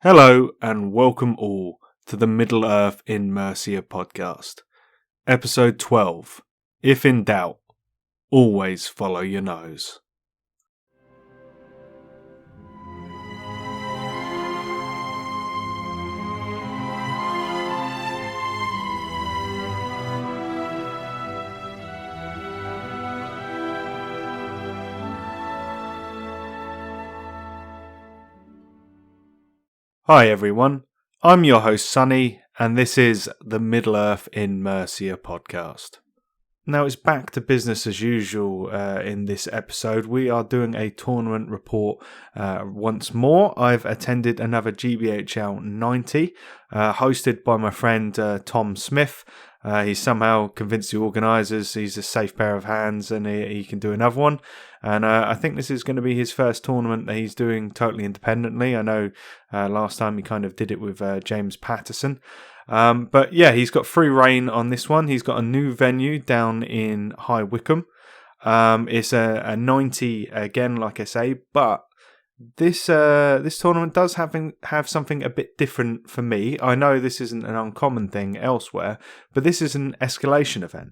Hello and welcome all to the Middle Earth in Mercia podcast. Episode 12. If in doubt, always follow your nose. Hi everyone, I'm your host Sunny, and this is the Middle Earth in Mercia podcast. Now it's back to business as usual in this episode. We are doing a tournament report once more. I've attended another GBHL 90 hosted by my friend Tom Smith. He's somehow convinced the organisers he's a safe pair of hands and he can do another one. And I think this is going to be his first tournament that he's doing totally independently. I know last time he kind of did it with James Patterson. But yeah, he's got free reign on this one. He's got a new venue down in High Wycombe. It's a 90 again, like I say, but this tournament does have something a bit different for me. I know this isn't an uncommon thing elsewhere, but this is an escalation event.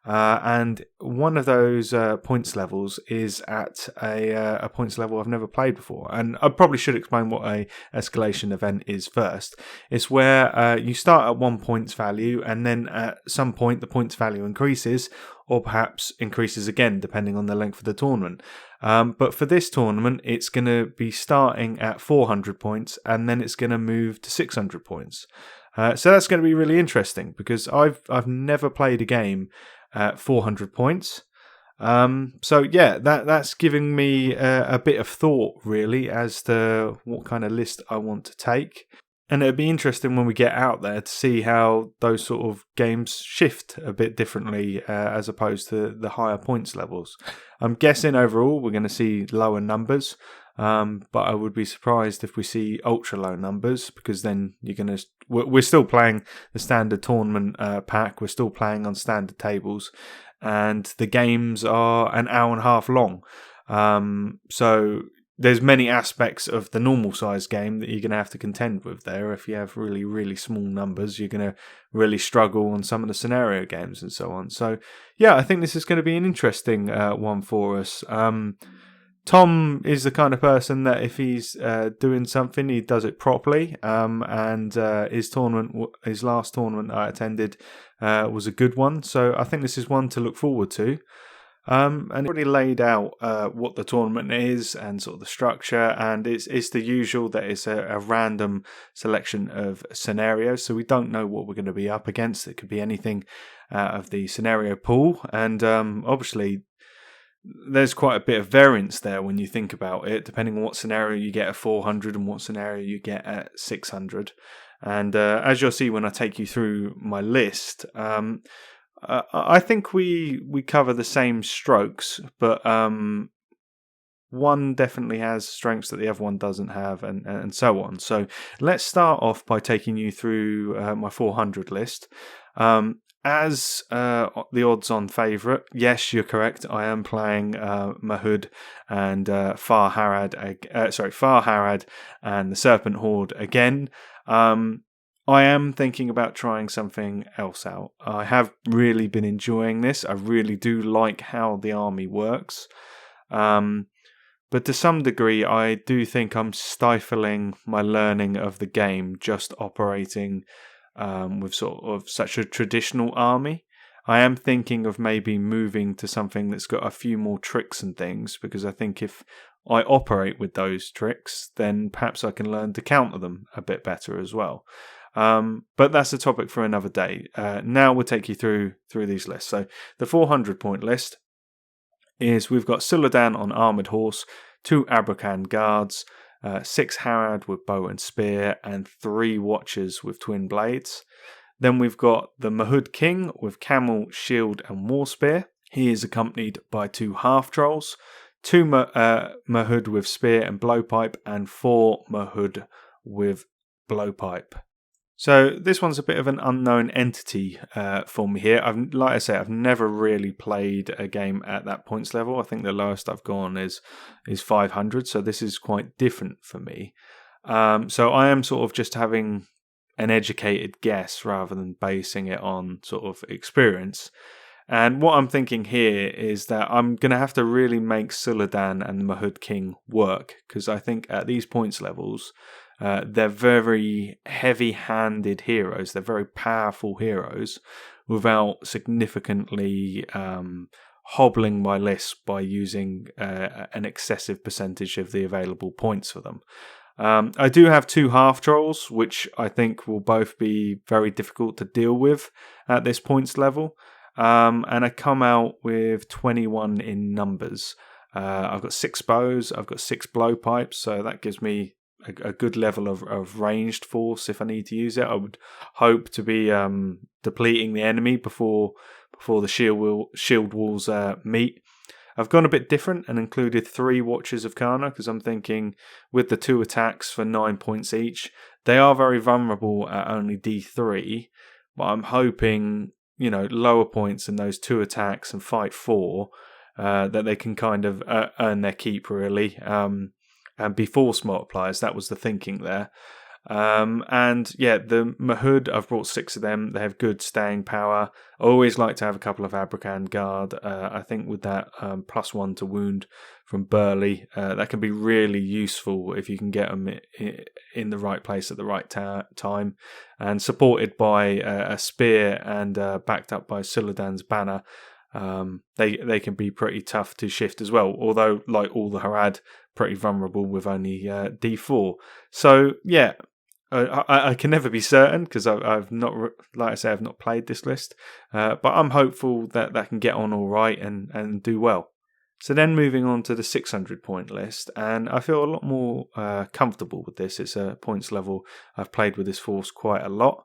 And one of those points levels is at a points level I've never played before. And I probably should explain what a escalation event is first. It's where you start at 1 points value, and then at some point the points value increases, or perhaps increases again depending on the length of the tournament. But for this tournament, it's going to be starting at 400 points, and then it's going to move to 600 points. So that's going to be really interesting because I've never played a game at 400 points. So yeah, that's giving me a bit of thought really as to what kind of list I want to take. And it'd be interesting when we get out there to see how those sort of games shift a bit differently as opposed to the higher points levels. I'm guessing overall we're going to see lower numbers, but I would be surprised if we see ultra low numbers because then we're still playing the standard tournament pack. We're still playing on standard tables, and the games are an hour and a half long. So there's many aspects of the normal size game that you're going to have to contend with there. If you have really, really small numbers, you're going to really struggle on some of the scenario games and so on. So yeah, I think this is going to be an interesting one for us. Tom is the kind of person that if he's doing something, he does it properly. And his last tournament I attended was a good one. So I think this is one to look forward to. And it already laid out what the tournament is and sort of the structure, and it's the usual that it's a random selection of scenarios, so we don't know what we're going to be up against. It could be anything out of the scenario pool, and obviously there's quite a bit of variance there when you think about it, depending on what scenario you get at 400 and what scenario you get at 600. And as you'll see when I take you through my list, I think we cover the same strokes, but one definitely has strengths that the other one doesn't have, and so on. So let's start off by taking you through my 400 list. As the odds-on favourite, yes, you're correct. I am playing Mahud and Farharad and the Serpent Horde again. I am thinking about trying something else out. I have really been enjoying this. I really do like how the army works. But to some degree, I do think I'm stifling my learning of the game just operating with sort of such a traditional army. I am thinking of maybe moving to something that's got a few more tricks and things, because I think if I operate with those tricks, then perhaps I can learn to counter them a bit better as well. But that's a topic for another day. Now we'll take you through these lists. So the 400 point list is we've got Suladan on armoured horse, 2 Abrakan guards, 6 Harad with bow and spear, and 3 watchers with twin blades. Then we've got the Mahud King with camel, shield and war spear. He is accompanied by 2 half trolls, 2 Mahud with spear and blowpipe, and 4 Mahud with blowpipe. So this one's a bit of an unknown entity for me here. Like I say, I've never really played a game at that points level. I think the lowest I've gone is 500, so this is quite different for me. So I am sort of just having an educated guess rather than basing it on sort of experience. And what I'm thinking here is that I'm going to have to really make Suladan and the Mahud King work, because I think at these points levels, they're very heavy-handed heroes. They're very powerful heroes without significantly hobbling my list by using an excessive percentage of the available points for them. I do have 2 half trolls, which I think will both be very difficult to deal with at this points level. And I come out with 21 in numbers. I've got 6 bows, I've got 6 blowpipes, so that gives me a good level of ranged force if I need to use it. I would hope to be depleting the enemy before the shield walls meet. I've gone a bit different and included 3 Watchers of Karna, because I'm thinking with the 2 attacks for 9 points each, they are very vulnerable at only D3, but I'm hoping, lower points in those 2 attacks and fight 4, that they can kind of earn their keep, really, and be force multipliers. That was the thinking there. And yeah, the Mahud, I've brought 6 of them. They have good staying power. I always like to have a couple of Abrakan Guard. I think with that +1 to wound from Burley, that can be really useful if you can get them in the right place at the right time. And supported by a spear and backed up by Suladan's banner, they can be pretty tough to shift as well. Although, like all the Harad, pretty vulnerable with only D4. So yeah, I can never be certain because I've not, like I say, I've not played this list, but I'm hopeful that can get on all right and do well. So then moving on to the 600 point list, and I feel a lot more comfortable with this. It's a points level I've played with this force quite a lot.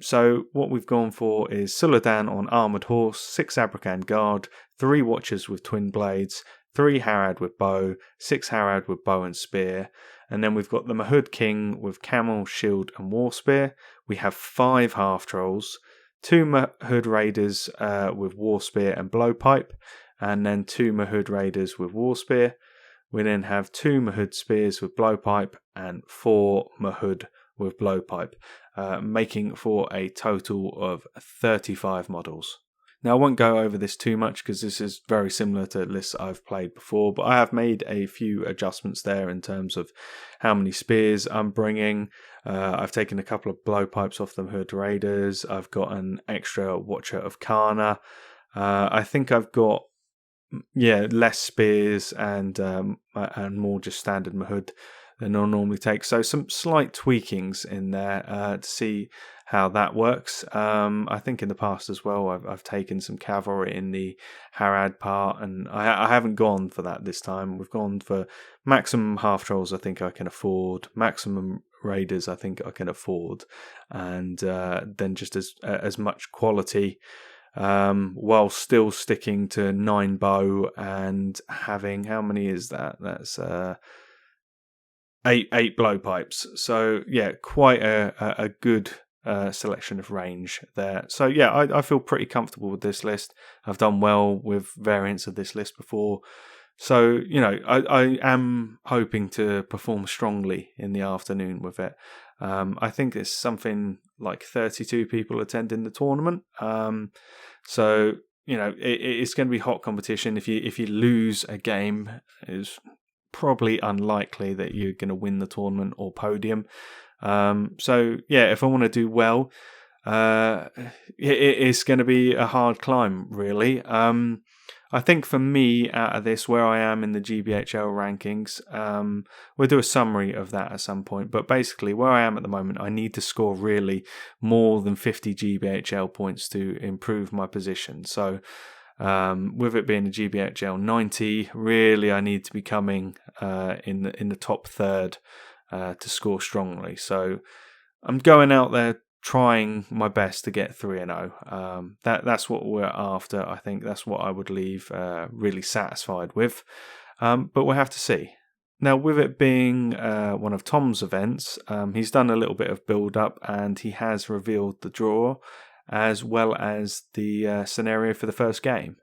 So what we've gone for is Suladan on Armoured Horse, 6 Abrakan Guard, 3 Watchers with Twin Blades, 3 Harad with Bow, 6 Harad with Bow and Spear, and then we've got the Mahud King with Camel, Shield and War Spear. We have 5 Half Trolls, 2 Mahud Raiders with War Spear and Blowpipe, and then 2 Mahud Raiders with War Spear. We then have 2 Mahud Spears with Blowpipe and 4 Mahud with Blowpipe, making for a total of 35 models. Now, I won't go over this too much because this is very similar to lists I've played before, but I have made a few adjustments there in terms of how many spears I'm bringing. I've taken a couple of blowpipes off the Mahud Raiders. I've got an extra Watcher of Karna. I think I've got less spears and more just standard Mahud than I'll normally take. So some slight tweakings in there to see how that works. I think in the past as well, I've taken some cavalry in the Harad part, and I haven't gone for that this time. We've gone for maximum half trolls I think I can afford, maximum raiders I think I can afford, and then just as much quality, while still sticking to 9 bow and having, how many is that? That's 8 blowpipes. So yeah, quite a good selection of range there. So yeah, I feel pretty comfortable with this list. I've done well with variants of this list before. So, I am hoping to perform strongly in the afternoon with it. I think it's something like 32 people attending the tournament. So, it's going to be hot competition. If you lose a game, it's probably unlikely that you're going to win the tournament or podium. So yeah, if I want to do well, it's going to be a hard climb, really. I think for me, out of this, where I am in the GBHL rankings, we'll do a summary of that at some point. But basically, where I am at the moment, I need to score really more than 50 GBHL points to improve my position. So with it being a GBHL 90, really I need to be coming in the top third to score strongly. So I'm going out there trying my best to get 3-0. That's what we're after. I think that's what I would leave really satisfied with. But we'll have to see. Now, with it being one of Tom's events, he's done a little bit of build-up and he has revealed the draw as well as the scenario for the first game.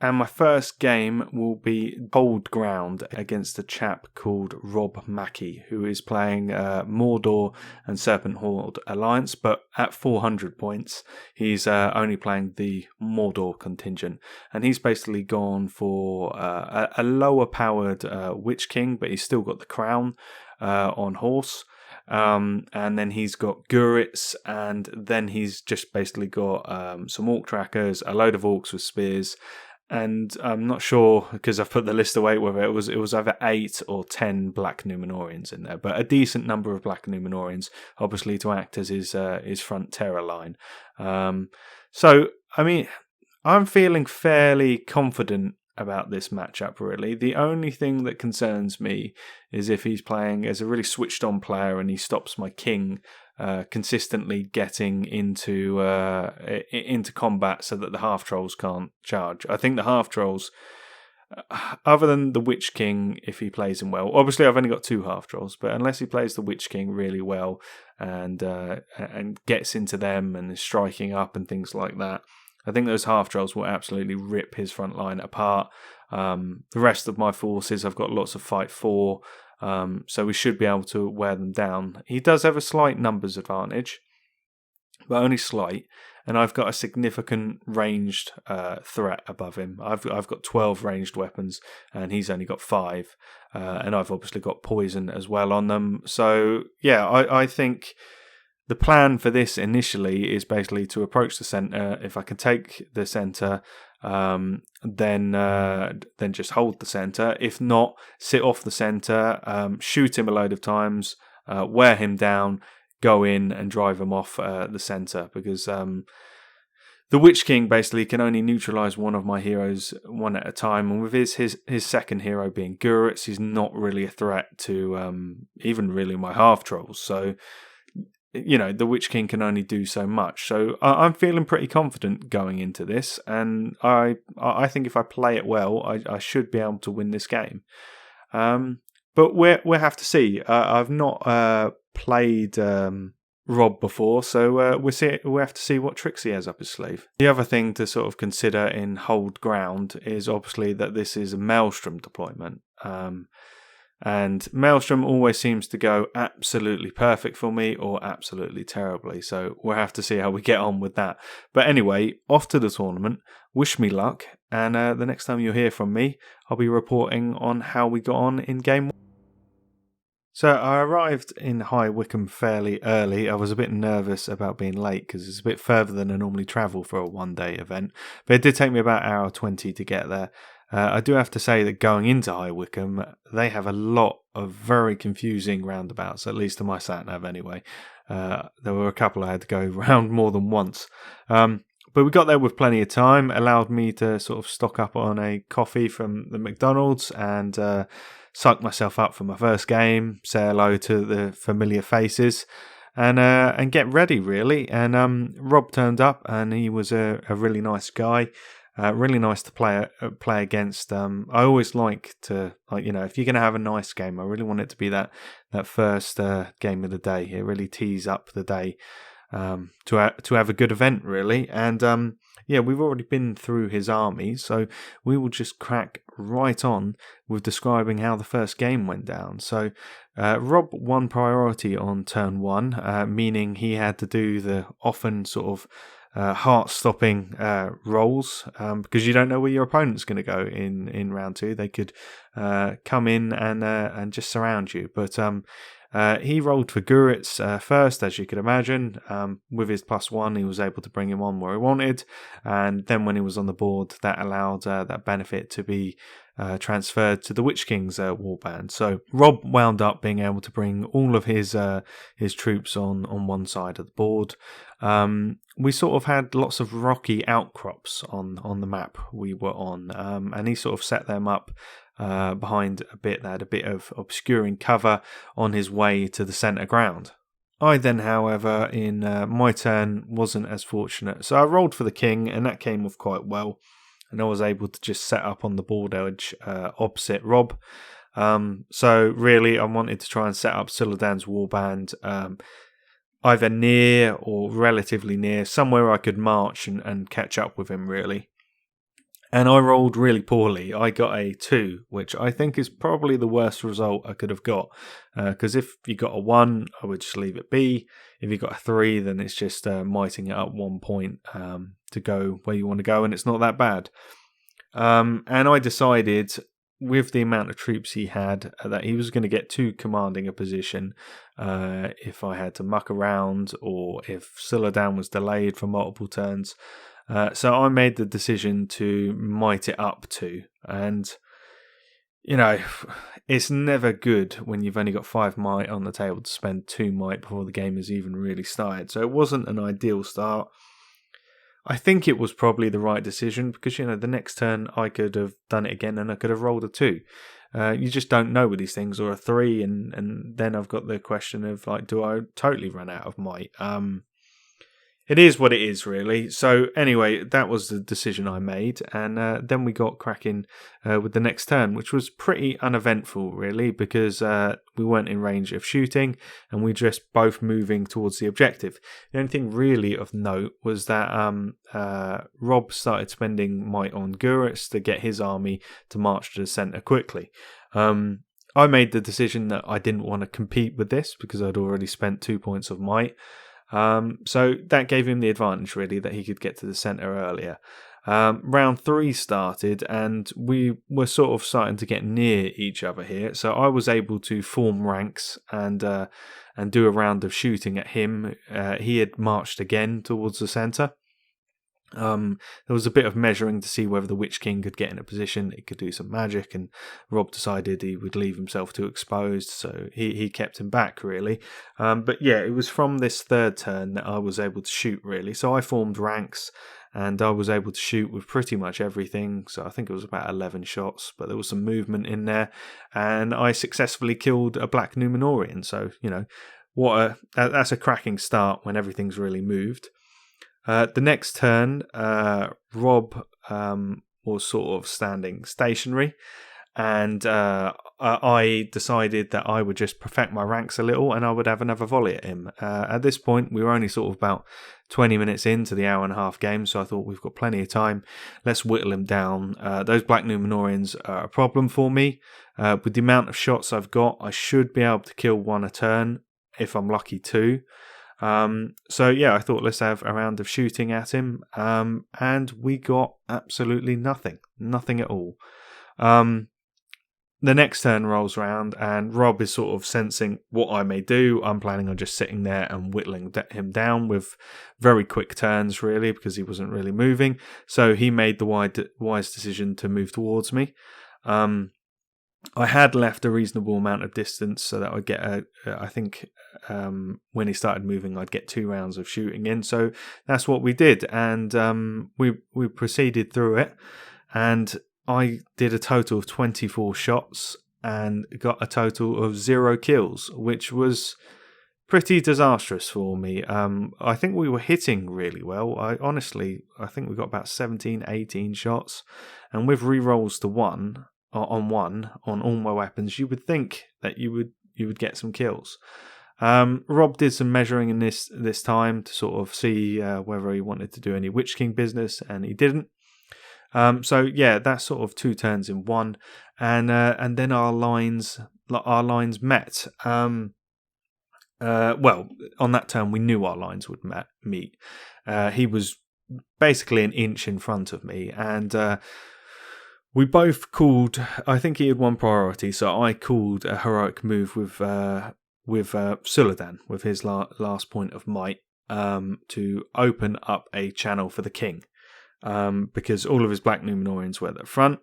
And my first game will be Bold Ground against a chap called Rob Mackey, who is playing Mordor and Serpent Horde Alliance, but at 400 points, he's only playing the Mordor contingent. And he's basically gone for a lower powered Witch King, but he's still got the crown on horse. And then he's got Gurits, and then he's just basically got some Orc Trackers, a load of Orcs with spears. And I'm not sure, because I've put the list away, whether it was either 8 or 10 Black Numenorians in there, but a decent number of Black Numenorians, obviously to act as his front terror line. So, I mean, I'm feeling fairly confident about this matchup, really. The only thing that concerns me is if he's playing as a really switched-on player and he stops my king consistently getting into combat so that the half-trolls can't charge. I think the half-trolls, other than the Witch King, if he plays him well, obviously I've only got 2 half-trolls, but unless he plays the Witch King really well and gets into them and is striking up and things like that, I think those half-trolls will absolutely rip his front line apart. The rest of my forces, I've got lots of fight 4, so we should be able to wear them down. He does have a slight numbers advantage, but only slight, and I've got a significant ranged threat above him. I've got 12 ranged weapons, and he's only got 5, and I've obviously got poison as well on them. So, yeah, I think the plan for this initially is basically to approach the centre. If I can take the centre, then just hold the centre. If not, sit off the centre, shoot him a load of times, wear him down, go in and drive him off the centre, because the Witch King basically can only neutralise one of my heroes one at a time, and with his second hero being Gurits, he's not really a threat to even really my half-trolls. So, you know, the Witch King can only do so much. So I'm feeling pretty confident going into this, and I think if I play it well, I should be able to win this game. But we'll have to see. I've not played Rob before, so we'll have to see what tricks he has up his sleeve. The other thing to sort of consider in Hold Ground is obviously that this is a Maelstrom deployment. And Maelstrom always seems to go absolutely perfect for me or absolutely terribly. So we'll have to see how we get on with that. But anyway, off to the tournament. Wish me luck. And the next time you'll hear from me, I'll be reporting on how we got on in game 1. So I arrived in High Wycombe fairly early. I was a bit nervous about being late because it's a bit further than I normally travel for a one-day event. But it did take me about an hour 20 to get there. I do have to say that going into High Wycombe, they have a lot of very confusing roundabouts, at least to my sat-nav anyway. There were a couple I had to go round more than once. But we got there with plenty of time, allowed me to sort of stock up on a coffee from the McDonald's and psych myself up for my first game, say hello to the familiar faces, and get ready, really. And Rob turned up, and he was a really nice guy. Really nice to play against. I always like to, if you're going to have a nice game, I really want it to be that first game of the day. It really tees up the day to have a good event, really. And we've already been through his army, so we will just crack right on with describing how the first game went down. So Rob won priority on turn 1, meaning he had to do the often sort of heart-stopping rolls, because you don't know where your opponent's going to go in round 2. They could come in and just surround you. But he rolled for Gurits first, as you could imagine. With his +1, he was able to bring him on where he wanted, and then when he was on the board, that allowed that benefit to be transferred to the Witch King's warband. So Rob wound up being able to bring all of his troops on one side of the board. We sort of had lots of rocky outcrops on the map we were on, and he sort of set them up behind a bit that had a bit of obscuring cover on his way to the centre ground. I then, however, in my turn, wasn't as fortunate. So I rolled for the king, and that came off quite well. And I was able to just set up on the board edge opposite Rob. So really, I wanted to try and set up Suladan's warband either near or relatively near, somewhere I could march and catch up with him, really. And I rolled really poorly. I got a 2, which I think is probably the worst result I could have got. Because if you got a 1, I would just leave it be. If you got a 3, then it's just miting it up 1 point to go where you want to go, and it's not that bad. And I decided, with the amount of troops he had, that he was going to get too commanding a position if I had to muck around or if Suladan was delayed for multiple turns. So I made the decision to might it up 2. And, it's never good when you've only got 5 might on the table to spend 2 might before the game has even really started. So it wasn't an ideal start. I think it was probably the right decision because, the next turn I could have done it again and I could have rolled a 2. You just don't know with these things, or a 3, and then I've got the question of, do I totally run out of might? It is what it is, really. So anyway, that was the decision I made, and then we got cracking with the next turn, which was pretty uneventful, really, because we weren't in range of shooting, and we just both moving towards the objective. The only thing really of note was that Rob started spending might on Gurits to get his army to march to the centre quickly. I made the decision that I didn't want to compete with this because I'd already spent 2 points of might. So that gave him the advantage, really, that he could get to the centre earlier. Round 3 started, and we were sort of starting to get near each other here. So I was able to form ranks and do a round of shooting at him. He had marched again towards the centre. There was a bit of measuring to see whether the Witch King could get in a position it could do some magic, and Rob decided he would leave himself too exposed, so he kept him back, really. But yeah, it was from this third turn that I was able to shoot, really. So I formed ranks, and I was able to shoot with pretty much everything. So I think it was about 11 shots, but there was some movement in there, and I successfully killed a Black Numenorian. So, that's a cracking start when everything's really moved. The next turn, Rob was sort of standing stationary, and I decided that I would just perfect my ranks a little and I would have another volley at him. At this point, we were only sort of about 20 minutes into the hour-and-a-half game, so I thought we've got plenty of time. Let's whittle him down. Those Black Numenorians are a problem for me. With the amount of shots I've got, I should be able to kill 1 a turn, if I'm lucky 2. So yeah, I thought let's have a round of shooting at him, and we got absolutely nothing at all. The next turn rolls around, and Rob is sort of sensing what I may do. I'm planning on just sitting there and whittling him down with very quick turns, really, because he wasn't really moving. So he made the wise decision to move towards me. I had left a reasonable amount of distance so that I'd get when he started moving, I'd get 2 rounds of shooting in. So that's what we did, and we proceeded through it, and I did a total of 24 shots and got a total of 0 kills, which was pretty disastrous for me. I think we were hitting really well. I think we got about 17, 18 shots, and with rerolls to 1 on all my weapons, you would think that you would get some kills. Rob did some measuring in this time to sort of see whether he wanted to do any Witch King business, and he didn't. So yeah, that's sort of 2 turns in 1, and then our lines met. Well, on that turn we knew our lines would meet. He was basically an inch in front of me, and we both called. I think he had 1 priority, so I called a heroic move with Suladan with his last point of might to open up a channel for the king. Because all of his Black Numenorians were at the front,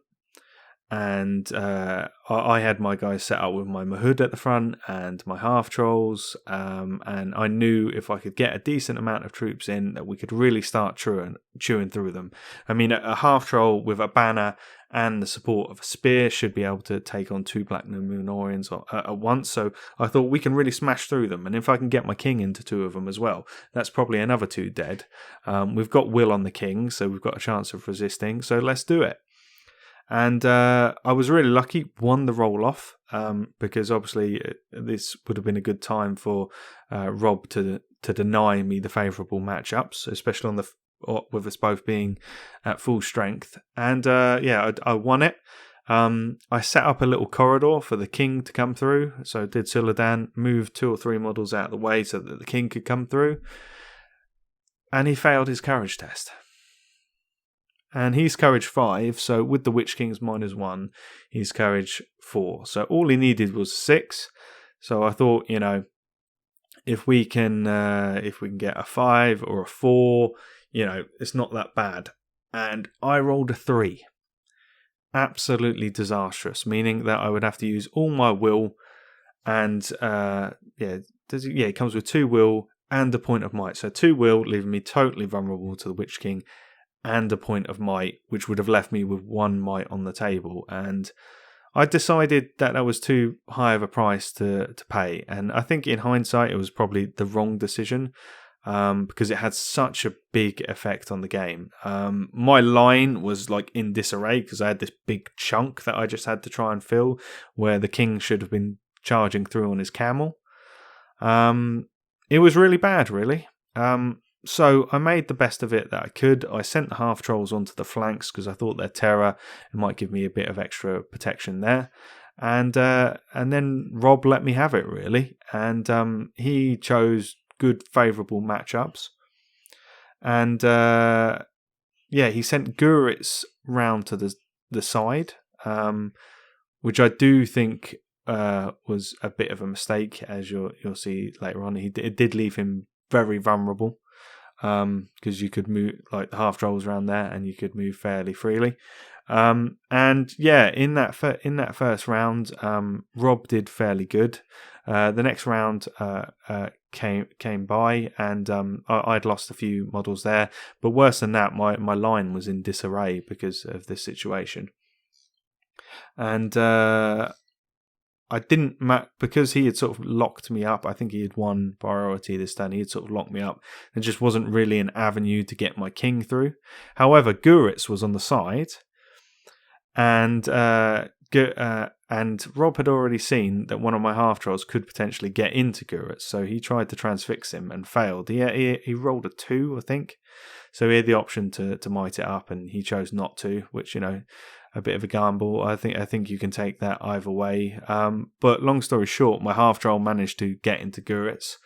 and I had my guys set up with my Mahud at the front and my half-trolls, and I knew if I could get a decent amount of troops in that we could really start chewing through them. I mean, a half-troll with a banner and the support of a spear should be able to take on 2 Black Numenorians at once, so I thought we can really smash through them, and if I can get my king into 2 of them as well, that's probably another 2 dead. We've got Will on the king, so we've got a chance of resisting, so let's do it. And I was really lucky, won the roll-off, because obviously this would have been a good time for Rob to deny me the favourable matchups, especially on with us both being at full strength. And I won it. I set up a little corridor for the king to come through. So did Suladan, moved 2 or 3 models out of the way so that the king could come through. And he failed his courage test. And he's courage 5, so with the Witch King's -1, he's courage 4. So all he needed was 6. So I thought, if we can get a 5 or a 4, it's not that bad. And I rolled a 3. Absolutely disastrous, meaning that I would have to use all my will, and it comes with 2 will and a point of might. So 2 will, leaving me totally vulnerable to the Witch King, and a point of might, which would have left me with 1 might on the table. And I decided that was too high of a price to pay. And I think in hindsight, it was probably the wrong decision, because it had such a big effect on the game. My line was like in disarray because I had this big chunk that I just had to try and fill, where the king should have been charging through on his camel. It was really bad, really. So I made the best of it that I could. I sent the half trolls onto the flanks because I thought their terror might give me a bit of extra protection there. And then Rob let me have it, really. And he chose good, favourable matchups. And he sent Guritz round to the side, which I do think was a bit of a mistake, as you'll see later on. It did leave him very vulnerable, because you could move like the half trolls around there, and you could move fairly freely. In that first round, Rob did fairly good. The next round came by, and I'd lost a few models there. But worse than that, my line was in disarray because of this situation. And I didn't because he had sort of locked me up. I think he had won priority this turn. He had sort of locked me up. There just wasn't really an avenue to get my king through. However, Guritz was on the side, and Rob had already seen that one of my half trolls could potentially get into Guritz, so he tried to transfix him and failed. He rolled a 2, I think, so he had the option to might it up, and he chose not to, which a bit of a gamble. I think you can take that either way. But long story short, my half troll managed to get into Guritz.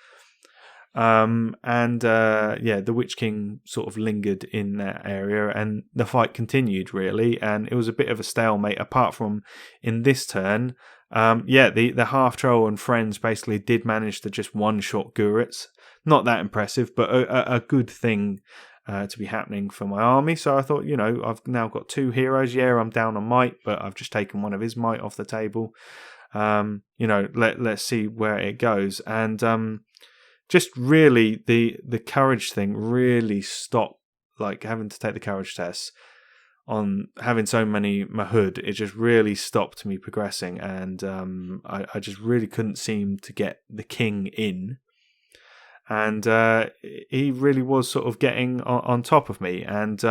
The Witch King sort of lingered in that area, and the fight continued, really. And it was a bit of a stalemate, apart from in this turn. The half troll and friends basically did manage to just one-shot Guritz. Not that impressive, but a good thing to be happening for my army. So I thought, I've now got 2 heroes. Yeah, I'm down on might, but I've just taken one of his might off the table. Let's see where it goes. And just really the courage thing really stopped, like having to take the courage tests on having so many Mahud. It just really stopped me progressing, and I just really couldn't seem to get the king in. And he really was sort of getting on top of me, and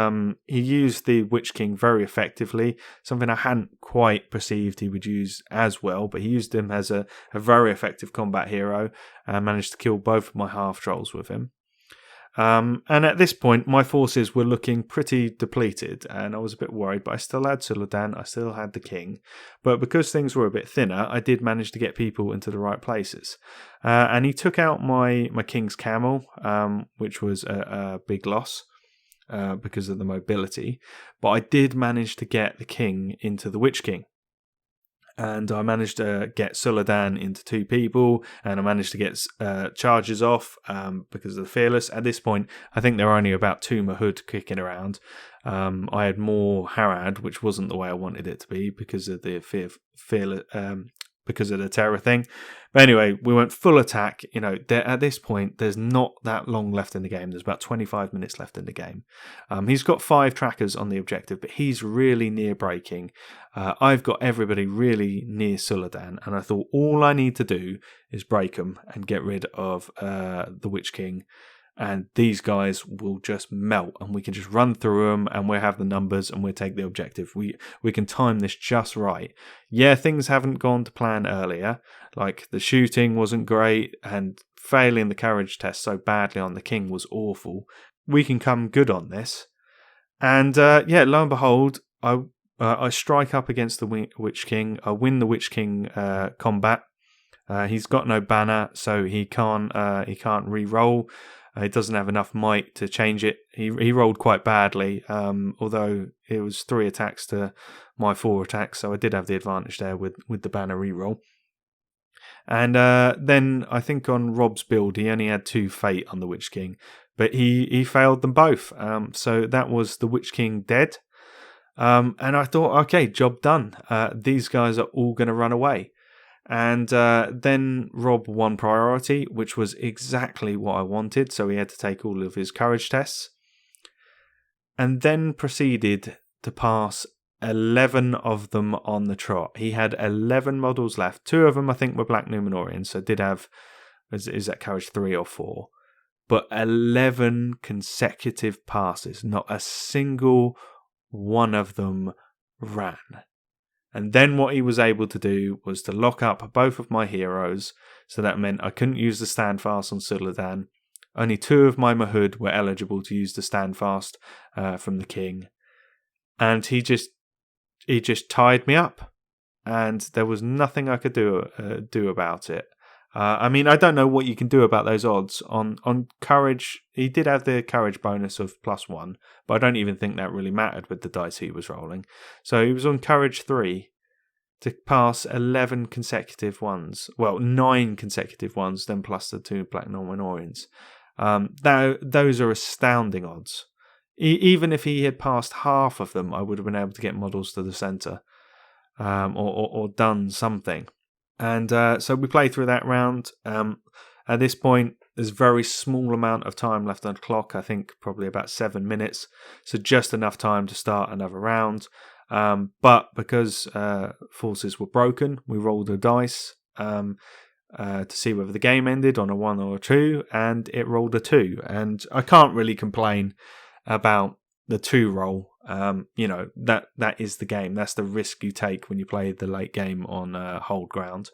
he used the Witch King very effectively, something I hadn't quite perceived he would use as well, but he used him as a very effective combat hero, and managed to kill both of my half trolls with him. And at this point, my forces were looking pretty depleted, and I was a bit worried, but I still had Suladan, I still had the king. But because things were a bit thinner, I did manage to get people into the right places. And he took out my king's camel, which was a big loss because of the mobility. But I did manage to get the king into the Witch King. And I managed to get Suladan into 2 people, and I managed to get charges off because of the Fearless. At this point, I think there were only about 2 Mahud kicking around. I had more Harad, which wasn't the way I wanted it to be because of the Fearless, because of the terror thing. But anyway, we went full attack. At this point, there's not that long left in the game. There's about 25 minutes left in the game. He's got 5 trackers on the objective, but he's really near breaking. I've got everybody really near Suladan, and I thought all I need to do is break them and get rid of the Witch King. And these guys will just melt, and we can just run through them, and we'll have the numbers, and we'll take the objective. We can time this just right. Yeah, things haven't gone to plan earlier. Like, the shooting wasn't great, and failing the courage test so badly on the king was awful. we can come good on this. And lo and behold, I strike up against the Witch King. I win the Witch King combat. He's got no banner, so he can't re-roll. He doesn't have enough might to change it. He rolled quite badly, although it was 3 attacks to my 4 attacks, so I did have the advantage there with the banner re-roll. And then I think on Rob's build, he only had 2 fate on the Witch King, but he failed them both. So that was the Witch King dead. And I thought, okay, job done. These guys are all going to run away. And then Rob won priority, which was exactly what I wanted. So he had to take all of his courage tests. And then proceeded to pass 11 of them on the trot. He had 11 models left. 2 of them, I think, were Black Numenorians. So did have, is that courage 3 or 4? But 11 consecutive passes. Not a single one of them ran. And then what he was able to do was to lock up both of my heroes. So that meant I couldn't use the standfast on Suladan. Only 2 of my Mahud were eligible to use the standfast from the king. And he just tied me up. And there was nothing I could do about it. I mean, I don't know what you can do about those odds. On courage, he did have the courage bonus of +1, but I don't even think that really mattered with the dice he was rolling. So he was on courage 3 to pass 11 consecutive ones. Well, 9 consecutive ones, then plus the 2 Black Numenorians. Those are astounding odds. Even if he had passed half of them, I would have been able to get models to the centre, or done something. And so we played through that round. At this point, there's a very small amount of time left on the clock. I think probably about 7 minutes. So just enough time to start another round. But because forces were broken, we rolled a dice to see whether the game ended on a 1 or a 2. And it rolled a 2. And I can't really complain about the 2 roll. That is the game. That's the risk you take when you play the late game on hold ground.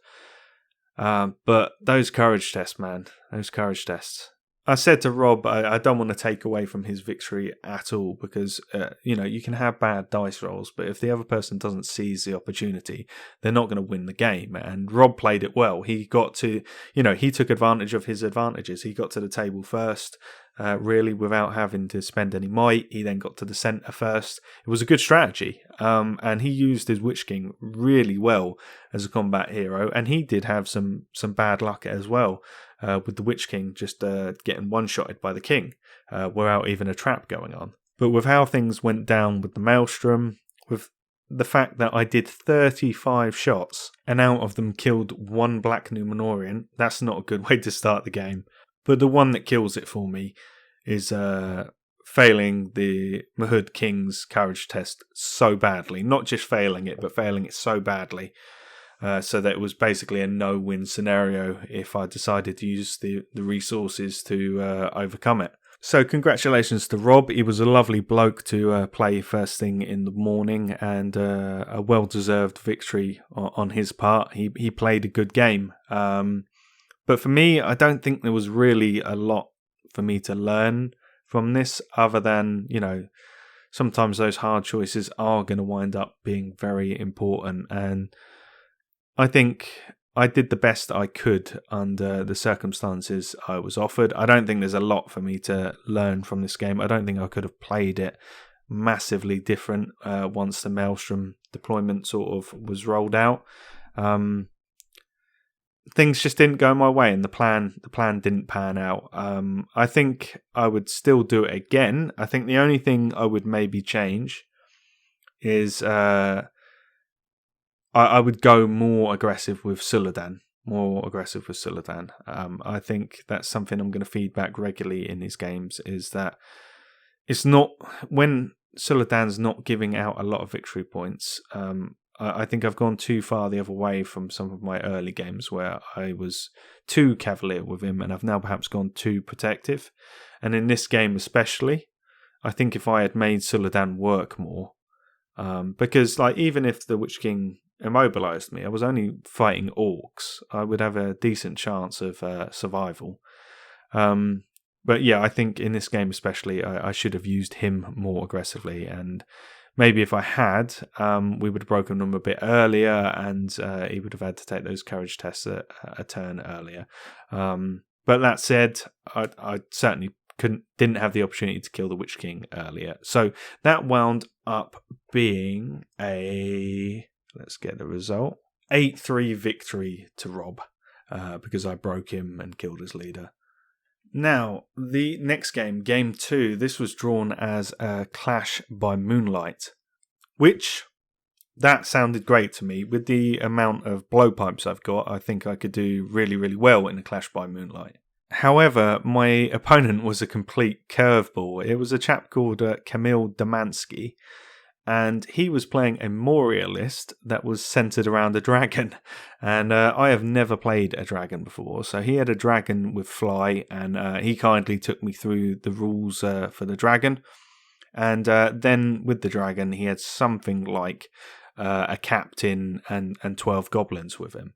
But those courage tests, man, those courage tests. I said to Rob, I don't want to take away from his victory at all, because you can have bad dice rolls, but if the other person doesn't seize the opportunity, they're not going to win the game. And Rob played it well. He got to, he took advantage of his advantages. He got to the table first, really, without having to spend any might. He then got to the centre first. It was a good strategy, and he used his Witch King really well as a combat hero, and he did have some bad luck as well. With the Witch King just getting one-shotted by the king without even a trap going on. But with how things went down with the Maelstrom, with the fact that I did 35 shots and out of them killed 1 Black Numenorian, that's not a good way to start the game. But the one that kills it for me is failing the Mahud King's courage test so badly. Not just failing it, but failing it so badly. So that it was basically a no-win scenario if I decided to use the resources to overcome it. So congratulations to Rob. He was a lovely bloke to play first thing in the morning, and a well-deserved victory on his part. He played a good game. But for me, I don't think there was really a lot for me to learn from this, other than, sometimes those hard choices are going to wind up being very important, and I think I did the best I could under the circumstances I was offered. I don't think there's a lot for me to learn from this game. I don't think I could have played it massively different once the Maelstrom deployment sort of was rolled out. Things just didn't go my way, and the plan didn't pan out. I think I would still do it again. I think the only thing I would maybe change is I would go more aggressive with Suladan. I think that's something I'm going to feed back regularly in these games, is that it's not, when Suladan's not giving out a lot of victory points, I think I've gone too far the other way from some of my early games where I was too cavalier with him, and I've now perhaps gone too protective. And in this game especially, I think if I had made Suladan work more, because even if the Witch King immobilized me, I was only fighting orcs, I would have a decent chance of survival. But yeah, I think in this game especially, I should have used him more aggressively, and maybe if I had, we would have broken him a bit earlier, and he would have had to take those courage tests a turn earlier. But that said, I certainly didn't have the opportunity to kill the Witch King earlier. So that wound up being let's get the result, 8-3 victory to Rob, because I broke him and killed his leader. Now, the next game, Game 2, this was drawn as a Clash by Moonlight, which, that sounded great to me. With the amount of blowpipes I've got, I think I could do really, really well in a Clash by Moonlight. However, my opponent was a complete curveball. It was a chap called Kamil Damansky, and he was playing a Moria list that was centered around a dragon. And I have never played a dragon before, so he had a dragon with fly, and he kindly took me through the rules for the dragon. And then with the dragon, he had something like a captain and 12 goblins with him.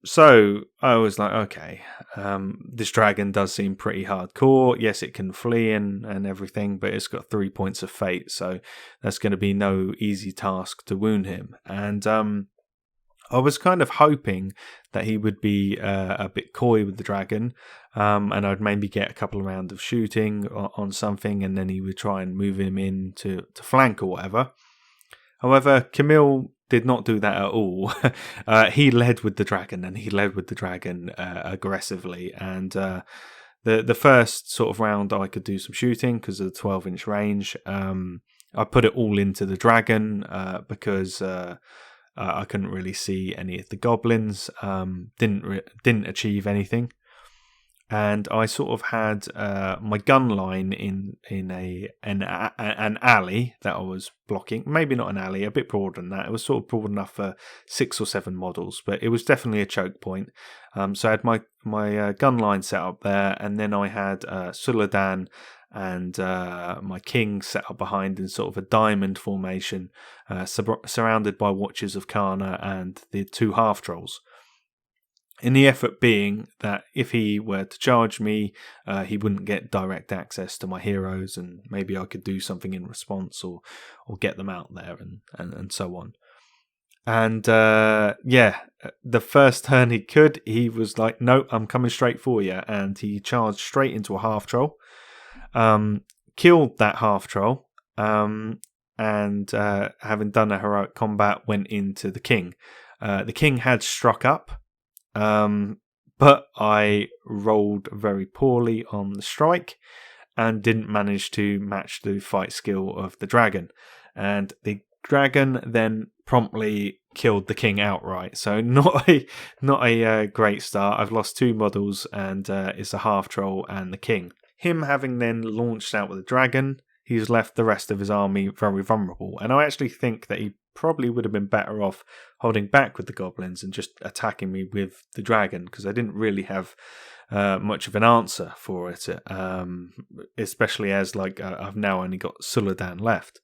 So I was like, okay, this dragon does seem pretty hardcore. Yes, it can flee and everything, but it's got 3 points of fate, so that's going to be no easy task to wound him. And I was kind of hoping that he would be a bit coy with the dragon, and I'd maybe get a couple of rounds of shooting on something, and then he would try and move him in to flank or whatever. However, Camille did not do that at all. He led with the dragon, and he led with the dragon aggressively. And the first sort of round, I could do some shooting because of the 12-inch range. I put it all into the dragon because I couldn't really see any of the goblins. Didn't achieve anything. And I sort of had my gun line in an alley that I was blocking. Maybe not an alley, a bit broader than that. It was sort of broad enough for 6 or 7 models, but it was definitely a choke point. So I had my gun line set up there, and then I had Suladan and my king set up behind in sort of a diamond formation, surrounded by Watchers of Karna and the 2 half-trolls. In the effort being that if he were to charge me, he wouldn't get direct access to my heroes, and maybe I could do something in response or get them out there and so on. And the first turn he was like, "No, I'm coming straight for you," and he charged straight into a half troll, killed that half troll, and having done a heroic combat, went into the king. The king had struck up. But I rolled very poorly on the strike and didn't manage to match the fight skill of the dragon. And the dragon then promptly killed the king outright. So not a great start. I've lost 2 models, and it's a half troll and the king. Him having then launched out with the dragon, he's left the rest of his army very vulnerable. And I actually think that he probably would have been better off holding back with the goblins and just attacking me with the dragon, because I didn't really have much of an answer for it, especially as I've now only got Suladan left.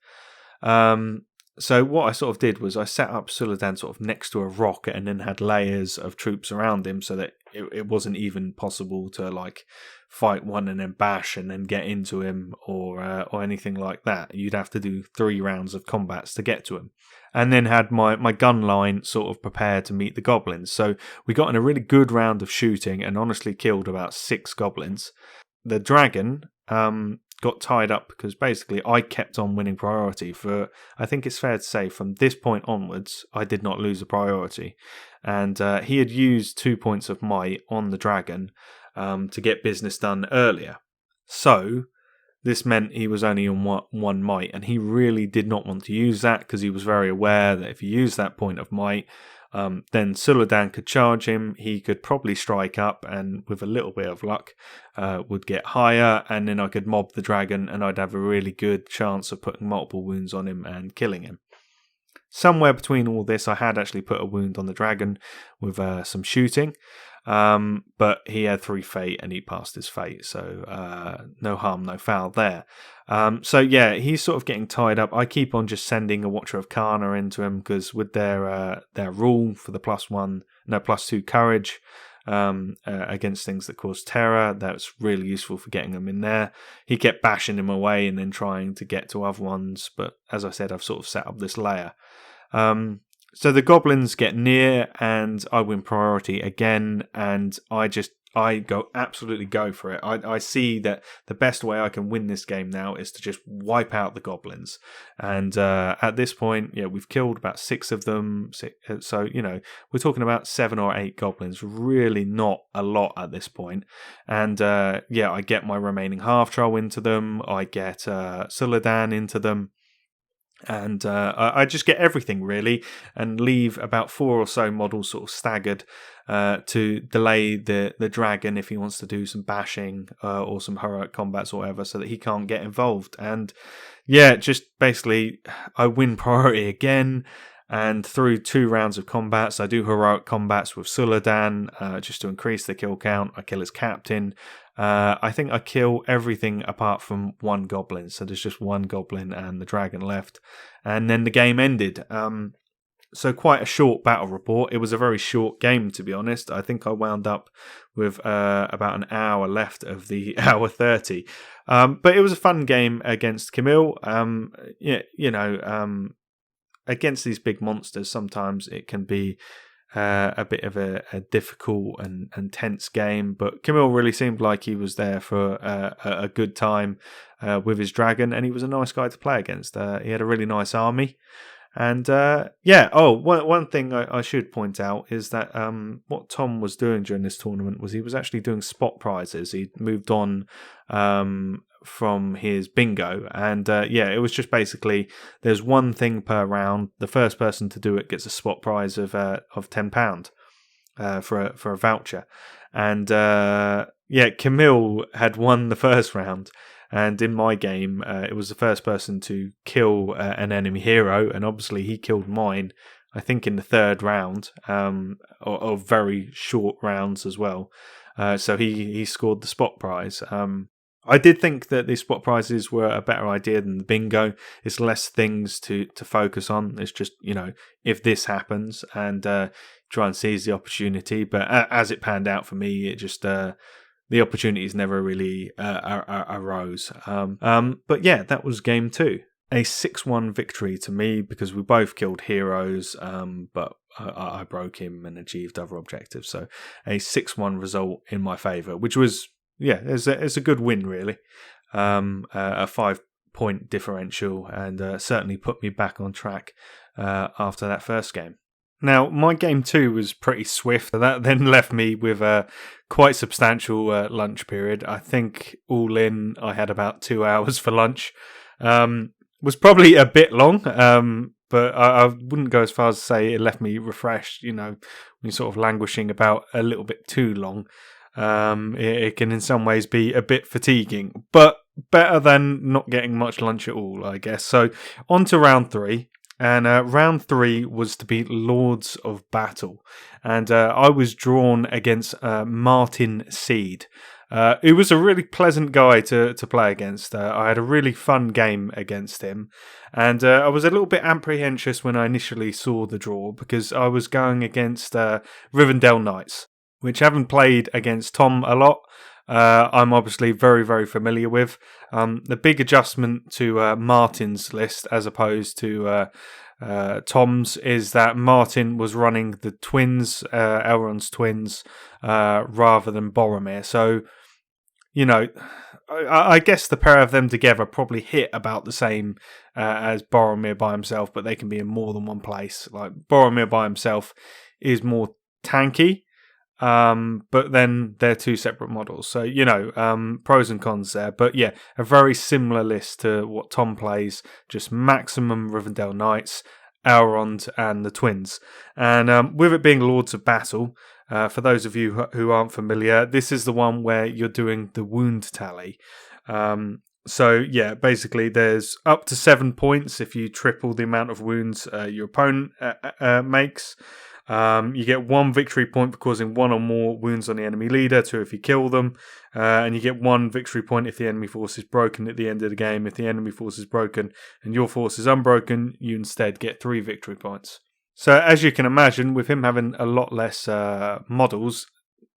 So what I sort of did was I set up Suladan sort of next to a rock and then had layers of troops around him so that it wasn't even possible to fight one and then bash and then get into him or anything like that. You'd have to do 3 rounds of combats to get to him. And then had my gun line sort of prepared to meet the goblins. So we got in a really good round of shooting and honestly killed about 6 goblins. The dragon got tied up because basically I kept on winning priority for, I think it's fair to say, from this point onwards, I did not lose a priority. And he had used 2 points of might on the dragon to get business done earlier. So this meant he was only on 1 might, and he really did not want to use that because he was very aware that if he used that point of might, then Suladan could charge him. He could probably strike up, and with a little bit of luck, would get higher, and then I could mob the dragon, and I'd have a really good chance of putting multiple wounds on him and killing him. Somewhere between all this, I had actually put a wound on the dragon with some shooting, but he had 3 fate and he passed his fate, so no harm, no foul there. So yeah, he's sort of getting tied up. I keep on just sending a Watcher of Karna into him because with their rule for the +2 courage, against things that cause terror. That's really useful for getting them in there. He kept bashing him away and then trying to get to other ones, but as I said, I've sort of set up this layer. So the goblins get near and I win priority again, and I absolutely go for it. I see that the best way I can win this game now is to just wipe out the goblins. And at this point, we've killed about 6 of them. So, we're talking about 7 or 8 goblins. Really not a lot at this point. And I get my remaining half-troll into them. I get Suladan into them. And I just get everything really, and leave about 4 or so models sort of staggered to delay the dragon if he wants to do some bashing or some heroic combats or whatever, so that he can't get involved. And just basically I win priority again, and through 2 rounds of combats I do heroic combats with Suladan just to increase the kill count. I kill his captain. I think I kill everything apart from 1 goblin, so there's just 1 goblin and the dragon left, and then the game ended. So quite a short battle report. It was a very short game, to be honest. I think I wound up with about an hour left of the hour 30. But it was a fun game against Camille. Against these big monsters, sometimes it can be a bit of a difficult and tense game, but Camille really seemed like he was there for a good time with his dragon, and he was a nice guy to play against. He had a really nice army. And one thing I should point out is that what Tom was doing during this tournament was he was actually doing spot prizes. He'd moved on from his bingo, and it was just basically there's 1 thing per round. The first person to do it gets a spot prize of £10 for a voucher. And Camille had won the first round. And in my game, it was the first person to kill an enemy hero, and obviously he killed mine, I think in the 3rd round, or very short rounds as well. So he scored the spot prize. I did think that the spot prizes were a better idea than the bingo. It's less things to focus on. It's just, if this happens, and try and seize the opportunity. But as it panned out for me, it just... the opportunities never really arose. But that was game 2. A 6-1 victory to me because we both killed heroes, but I broke him and achieved other objectives. So a 6-1 result in my favour, which was, it's a good win really. A 5-point differential, and certainly put me back on track after that first game. Now, my game 2 was pretty swift. That then left me with a quite substantial lunch period. I think all in, I had about 2 hours for lunch. Was probably a bit long, but I wouldn't go as far as to say it left me refreshed. When you're sort of languishing about a little bit too long, it can in some ways be a bit fatiguing, but better than not getting much lunch at all, I guess. So on to round 3. And round 3 was to be Lords of Battle. And I was drawn against Martin Seed, who was a really pleasant guy to play against. I had a really fun game against him. And I was a little bit apprehensive when I initially saw the draw, because I was going against Rivendell Knights, which haven't played against Tom a lot. I'm obviously very, very familiar with. The big adjustment to Martin's list as opposed to Tom's is that Martin was running the twins, Elrond's twins, rather than Boromir. So, I guess the pair of them together probably hit about the same as Boromir by himself, but they can be in more than one place. Like Boromir by himself is more tanky. But then they're 2 separate models. So, pros and cons there. But a very similar list to what Tom plays. Just maximum Rivendell Knights, Elrond, and the twins. And with it being Lords of Battle, for those of you who aren't familiar, this is the one where you're doing the wound tally. So, basically there's up to 7 points if you triple the amount of wounds your opponent makes. You get 1 victory point for causing 1 or more wounds on the enemy leader, 2 if you kill them, and you get 1 victory point if the enemy force is broken at the end of the game. If the enemy force is broken and your force is unbroken, you instead get 3 victory points. So as you can imagine, with him having a lot less models,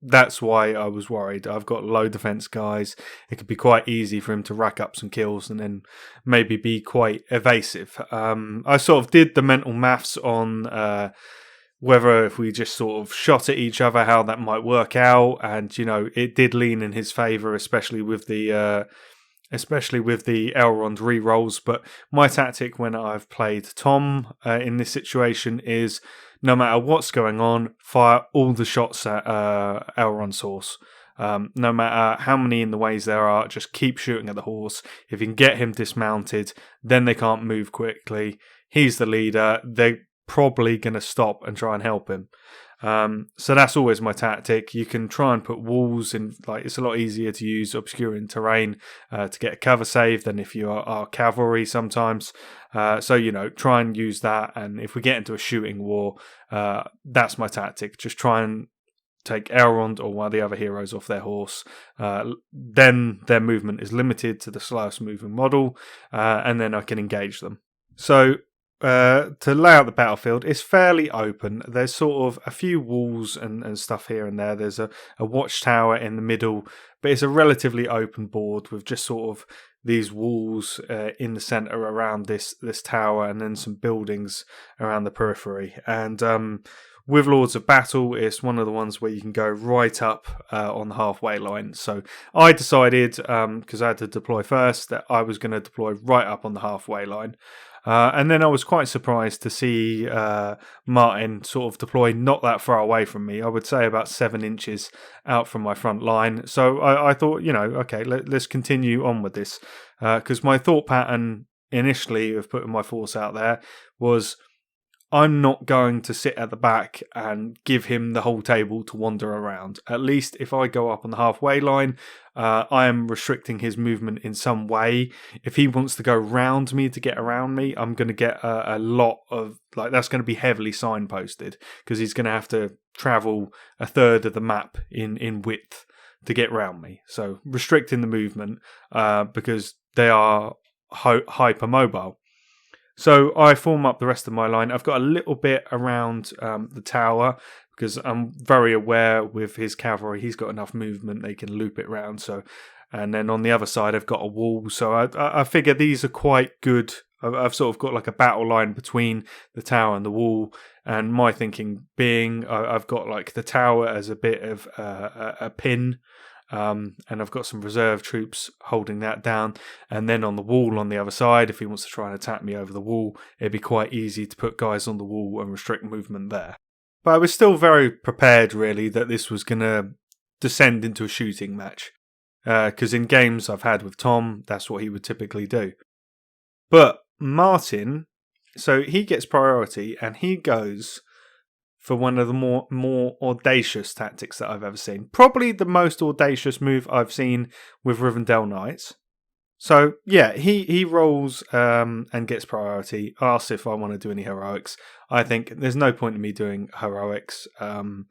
that's why I was worried. I've got low defense guys. It could be quite easy for him to rack up some kills and then maybe be quite evasive. I sort of did the mental maths on whether if we just sort of shot at each other, how that might work out. And, it did lean in his favour, especially with the Elrond re-rolls. But my tactic when I've played Tom in this situation is no matter what's going on, fire all the shots at Elrond's horse. No matter how many in the ways there are, just keep shooting at the horse. If you can get him dismounted, then they can't move quickly. He's the leader. They're probably going to stop and try and help him. So that's always my tactic. You can try and put walls in, it's a lot easier to use obscuring terrain to get a cover save than if you are cavalry sometimes. So, try and use that. And if we get into a shooting war, that's my tactic. Just try and take Elrond or one of the other heroes off their horse. Then their movement is limited to the slowest moving model, and then I can engage them. So, to lay out the battlefield, it's fairly open. There's sort of a few walls and stuff here and there. There's a watchtower in the middle, but it's a relatively open board with just sort of these walls in the centre around this tower, and then some buildings around the periphery. And with Lords of Battle, it's one of the ones where you can go right up on the halfway line. So I decided, because I had to deploy first, that I was going to deploy right up on the halfway line. And then I was quite surprised to see Martin sort of deploy not that far away from me. I would say about 7 inches out from my front line. So I thought, okay, let's continue on with this. Because my thought pattern initially of putting my force out there was, I'm not going to sit at the back and give him the whole table to wander around. At least if I go up on the halfway line, I am restricting his movement in some way. If he wants to go round me to get around me, I'm going to get a lot of, that's going to be heavily signposted, because he's going to have to travel a third of the map in width to get round me. So restricting the movement because they are hypermobile. So I form up the rest of my line. I've got a little bit around the tower because I'm very aware with his cavalry, he's got enough movement, they can loop it round. So, and then on the other side, I've got a wall. So I figure these are quite good. I've sort of got like a battle line between the tower and the wall. And my thinking being, I've got like the tower as a bit of a pin. And I've got some reserve troops holding that down. And then on the wall on the other side, if he wants to try and attack me over the wall, it'd be quite easy to put guys on the wall and restrict movement there. But I was still very prepared, really, that this was going to descend into a shooting match. Because in games I've had with Tom, that's what he would typically do. But Martin, so he gets priority and he goes for one of the more audacious tactics that I've ever seen. Probably the most audacious move I've seen with Rivendell Knights. So, yeah, he rolls and gets priority, asks if I want to do any heroics. I think there's no point in me doing heroics. I'm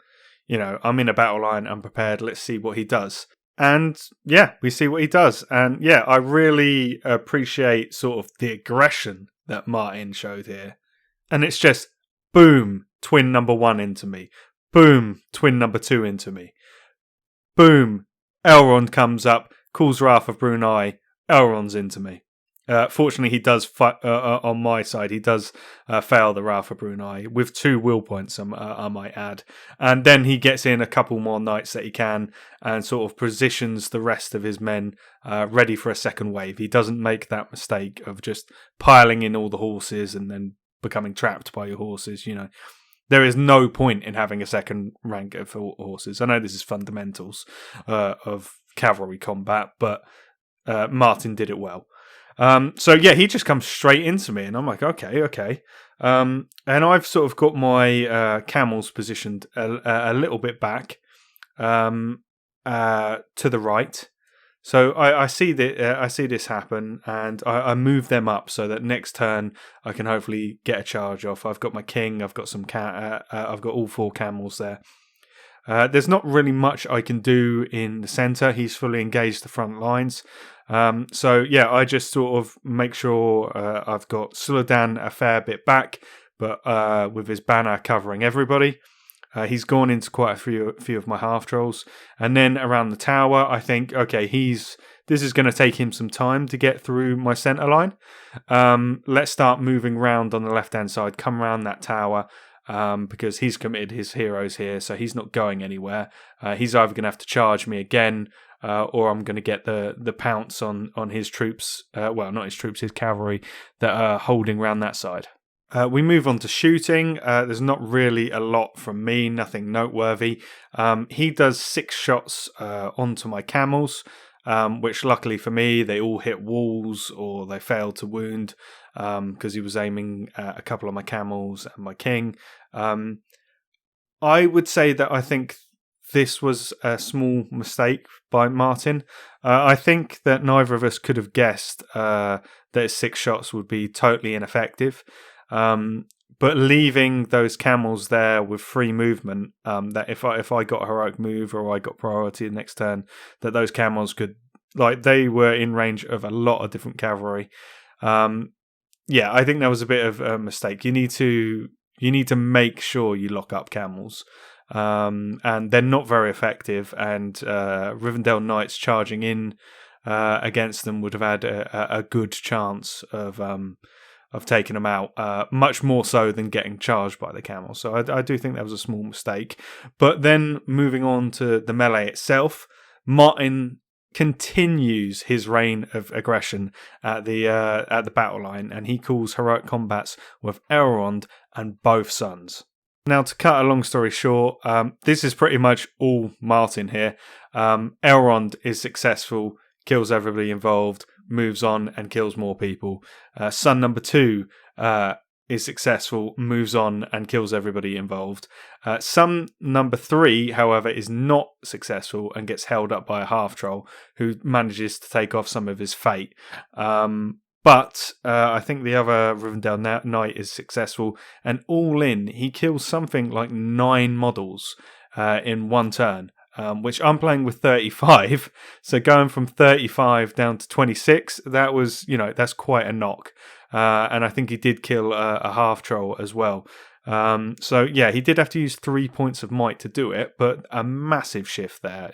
in a battle line, I'm prepared, let's see what he does. And, yeah, we see what he does. And, yeah, I really appreciate sort of the aggression that Martin showed here. And it's just, boom, twin number 1 into me. Boom, twin number 2 into me. Boom, Elrond comes up, calls Wrath of Brunei, Elrond's into me. Fortunately, he does on my side. He does fail the Wrath of Brunei with 2 will points, I might add. And then he gets in a couple more knights that he can and sort of positions the rest of his men ready for a second wave. He doesn't make that mistake of just piling in all the horses and then becoming trapped by your horses. There is no point in having a second rank of horses. I know this is fundamentals of cavalry combat, but Martin did it well. So yeah, he just comes straight into me, and I'm like, okay. And I've sort of got my camels positioned a little bit back to the right. So I see that I see this happen, and I move them up so that next turn I can hopefully get a charge off. I've got my king. I've got some I've got all 4 camels there. There's not really much I can do in the centre. He's fully engaged the front lines. So yeah, I just sort of make sure I've got Suladan a fair bit back, but with his banner covering everybody. He's gone into quite a few of my half trolls. And then around the tower, I think, okay, this is going to take him some time to get through my centre line. Let's start moving round on the left-hand side, come around that tower, because he's committed his heroes here, so he's not going anywhere. He's either going to have to charge me again, or I'm going to get the pounce on his troops, well, not his troops, his cavalry, that are holding round that side. We move on to shooting. There's not really a lot from me, nothing noteworthy. He does 6 shots onto my camels, which luckily for me, they all hit walls or they failed to wound, because he was aiming at a couple of my camels and my king. I would say that I think this was a small mistake by Martin. I think that neither of us could have guessed that his 6 shots would be totally ineffective. But leaving those camels there with free movement, that if I got a heroic move or I got priority the next turn, that those camels could, like, they were in range of a lot of different cavalry. Yeah, I think that was a bit of a mistake. You need to make sure you lock up camels, and they're not very effective. And Rivendell Knights charging in against them would have had a good chance of taking them out, much more so than getting charged by the camels. So I do think that was a small mistake. But then moving on to the melee itself, Martin continues his reign of aggression at the battle line, and he calls heroic combats with Elrond and both sons. Now, to cut a long story short, this is pretty much all Martin here. Elrond is successful, kills everybody involved, moves on and kills more people. Son number 2 is successful, moves on and kills everybody involved. Son number 3, however, is not successful and gets held up by a half troll who manages to take off some of his fate. But I think the other Rivendell Knight is successful, and all in, he kills something like 9 models in one turn. Which I'm playing with 35, so going from 35 down to 26, that was, that's quite a knock. And I think he did kill a half troll as well. So yeah, he did have to use 3 points of might to do it, but a massive shift there,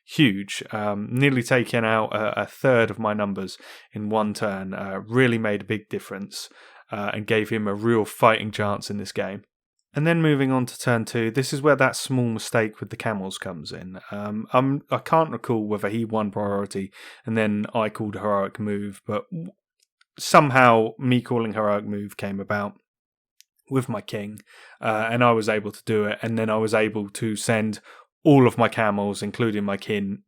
huge. Nearly taking out a third of my numbers in one turn, really made a big difference, and gave him a real fighting chance in this game. And then moving on to turn 2, this is where that small mistake with the camels comes in. I can't recall whether he won priority and then I called a heroic move, but somehow me calling heroic move came about with my king, and I was able to do it. And then I was able to send all of my camels, including my king,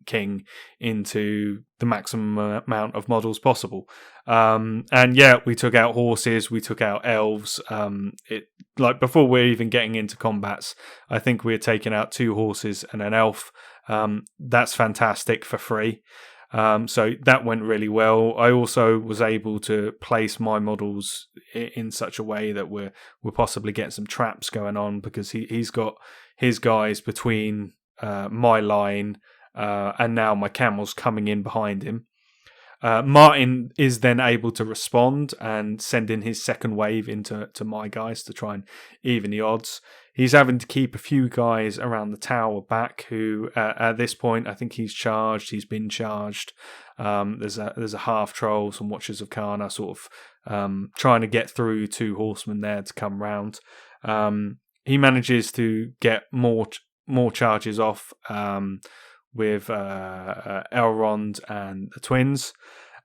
into the maximum amount of models possible. And yeah, we took out horses, we took out elves. Before we're even getting into combats, I think we had taken out 2 horses and an elf. That's fantastic for free. So that went really well. I also was able to place my models in such a way that we're possibly getting some traps going on, because he's got his guys between my line and now my camels coming in behind him. Martin is then able to respond and send in his second wave into my guys to try and even the odds. He's having to keep a few guys around the tower back who, at this point, I think he's been charged. There's a half troll, some Watchers of Karna sort of trying to get through 2 horsemen there to come round. He manages to get more charges off with Elrond and the twins,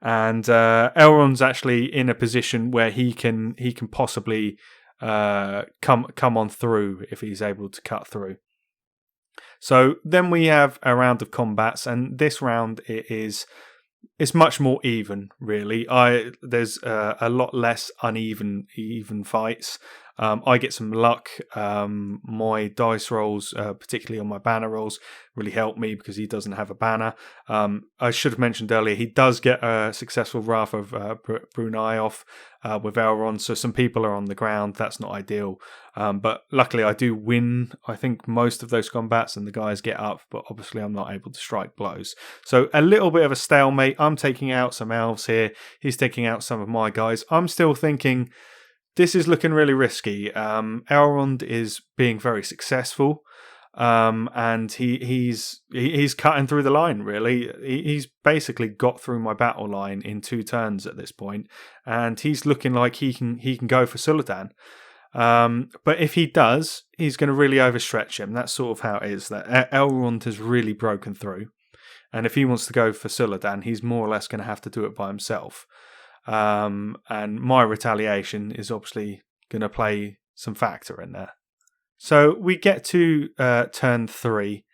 and Elrond's actually in a position where he can possibly come on through if he's able to cut through. So then we have a round of combats, and this round it's much more even, really. There's a lot less uneven fights. I get some luck. My dice rolls, particularly on my banner rolls, really help me because he doesn't have a banner. I should have mentioned earlier, he does get a successful Wrath of Brunei off with Elrond, so some people are on the ground. That's not ideal. But luckily I do win, I think, most of those combats, and the guys get up, but obviously I'm not able to strike blows. So a little bit of a stalemate. I'm taking out some elves here. He's taking out some of my guys. I'm still thinking, this is looking really risky. Elrond is being very successful, and he's cutting through the line. Really, he's basically got through my battle line in 2 turns at this point, and he's looking like he can go for Suladan. But if he does, he's going to really overstretch him. That's sort of how it is. That Elrond has really broken through, and if he wants to go for Suladan, he's more or less going to have to do it by himself. And my retaliation is obviously going to play some factor in there. So we get to turn 3,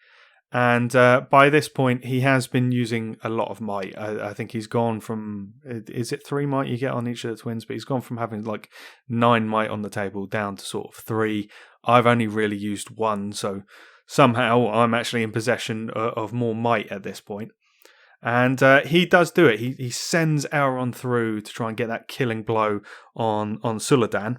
and by this point he has been using a lot of might. I think he's gone from, is it 3 might you get on each of the twins, but he's gone from having like 9 might on the table down to sort of 3. I've only really used 1, so somehow I'm actually in possession of more might at this point. And he does do it. He sends Elrond through to try and get that killing blow on Suladan.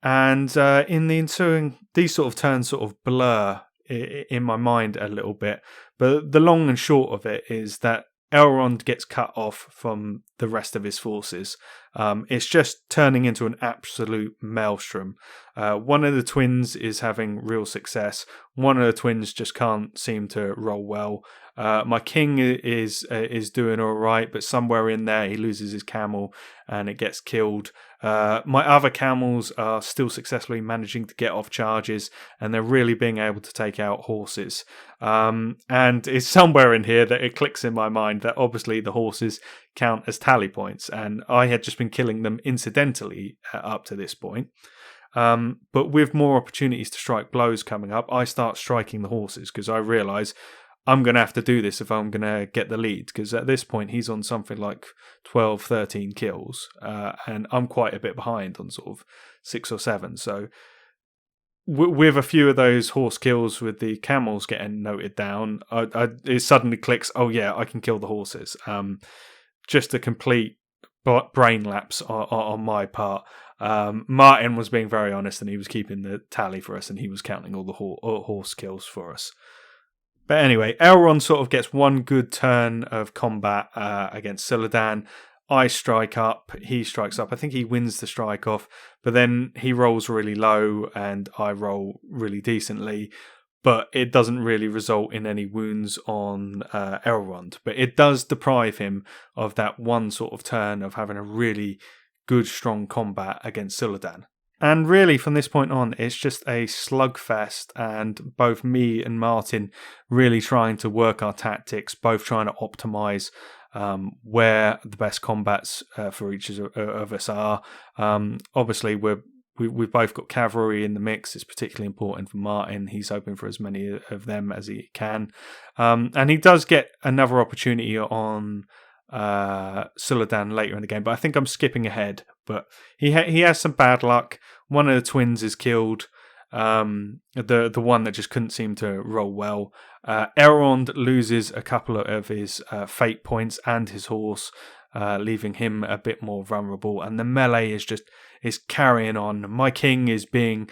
And in the ensuing, these sort of turns sort of blur in my mind a little bit. But the long and short of it is that Elrond gets cut off from the rest of his forces. It's just turning into an absolute maelstrom. One of the twins is having real success. One of the twins just can't seem to roll well. My king is doing all right, but somewhere in there he loses his camel and it gets killed. My other camels are still successfully managing to get off charges, and they're really being able to take out horses. And it's somewhere in here that it clicks in my mind that obviously the horses count as tally points, and I had just been killing them incidentally up to this point. But with more opportunities to strike blows coming up, I start striking the horses because I realise I'm going to have to do this if I'm going to get the lead, because at this point he's on something like 12, 13 kills, and I'm quite a bit behind on sort of 6 or 7. So with a few of those horse kills with the camels getting noted down, it suddenly clicks, oh yeah, I can kill the horses. Just a complete brain lapse on my part. Martin was being very honest, and he was keeping the tally for us, and he was counting all the horse kills for us. But anyway, Elrond sort of gets one good turn of combat against Suladan. I strike up, he strikes up. I think he wins the strike off, but then he rolls really low and I roll really decently. But it doesn't really result in any wounds on Elrond. But it does deprive him of that one sort of turn of having a really good, strong combat against Suladan. And really, from this point on, it's just a slugfest, and both me and Martin really trying to work our tactics, both trying to optimise where the best combats for each of us are. Obviously, we've both got cavalry in the mix. It's particularly important for Martin. He's hoping for as many of them as he can. And he does get another opportunity on Suladan later in the game, but I think I'm skipping ahead. But he has some bad luck. One of the twins is killed. The one that just couldn't seem to roll well. Elrond loses a couple of his fate points and his horse, leaving him a bit more vulnerable. And the melee is carrying on. My king is being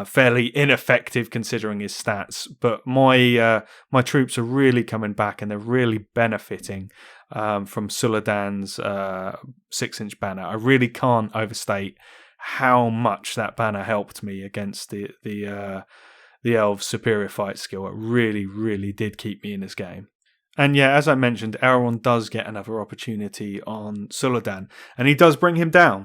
fairly ineffective considering his stats, but my troops are really coming back, and they're really benefiting from Suladan's 6-inch banner. I really can't overstate how much that banner helped me against the elves' superior fight skill. It really, really did keep me in this game. And yeah, as I mentioned, Elrond does get another opportunity on Suladan, and he does bring him down.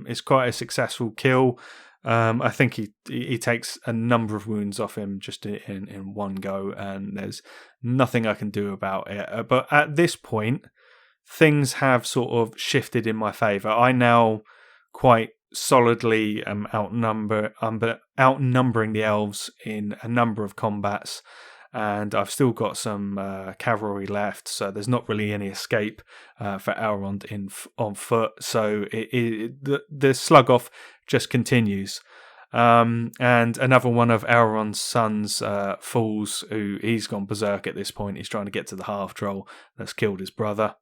It's quite a successful kill. I think he takes a number of wounds off him just in one go, and there's nothing I can do about it. But at this point, things have sort of shifted in my favour. I now quite solidly am outnumbering the elves in a number of combats, and I've still got some cavalry left, so there's not really any escape for Elrond on foot. So the slug off just continues. And another one of Elrond's sons falls, who he's gone berserk at this point. He's trying to get to the half troll that's killed his brother.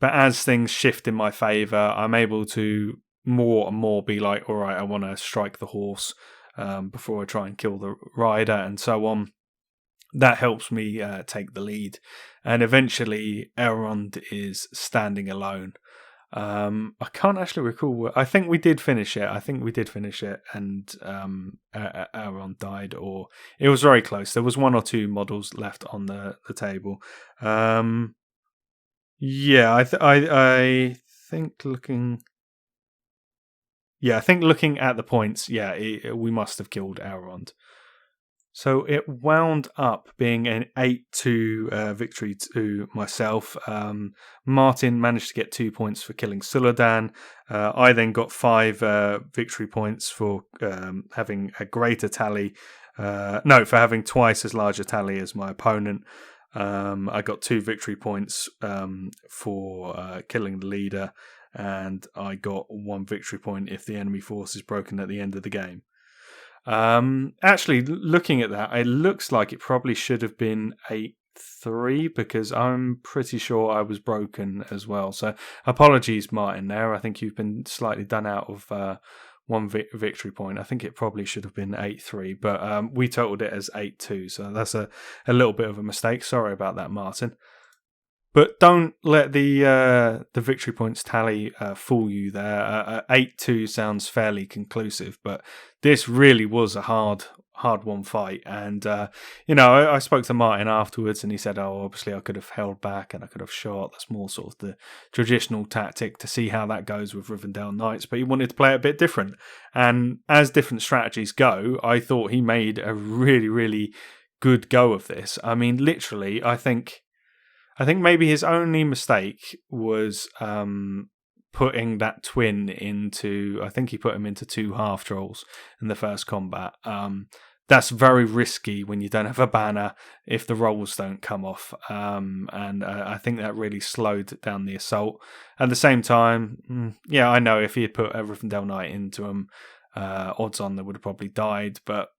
But as things shift in my favour, I'm able to more and more be like, all right, I want to strike the horse before I try and kill the rider, and so on. That helps me take the lead, and eventually Elrond is standing alone. I can't actually recall. I think we did finish it. And Aaron died, or it was very close. There was one or two models left on the table. Yeah, I think looking. Yeah, I think looking at the points, we must have killed Elrond. So it wound up being an 8-2 victory to myself. Martin managed to get 2 points for killing Suladan. I then got 5 victory points for having a greater tally. For having twice as large a tally as my opponent. I got 2 victory points for killing the leader, and I got 1 victory point if the enemy force is broken at the end of the game. Actually, looking at that, it looks like it probably should have been 8-3 because I'm pretty sure I was broken as well. So apologies, Martin, there. I think you've been slightly done out of 1 victory point. I think it probably should have been 8-3, but we totaled it as 8-2. So that's a little bit of a mistake. Sorry about that, Martin. But don't let the victory points tally fool you there. 8-2 sounds fairly conclusive, but this really was a hard-won fight. And, I spoke to Martin afterwards and he said, obviously I could have held back and I could have shot. That's more sort of the traditional tactic to see how that goes with Rivendell Knights. But he wanted to play it a bit different. And as different strategies go, I thought he made a really, really good go of this. I mean, literally, I think maybe his only mistake was putting that twin into. I think he put him into 2 half trolls in the first combat. That's very risky when you don't have a banner if the rolls don't come off. And I think that really slowed down the assault. At the same time, I know if he had put a Rivendell Knight into him, odds on they would have probably died, but.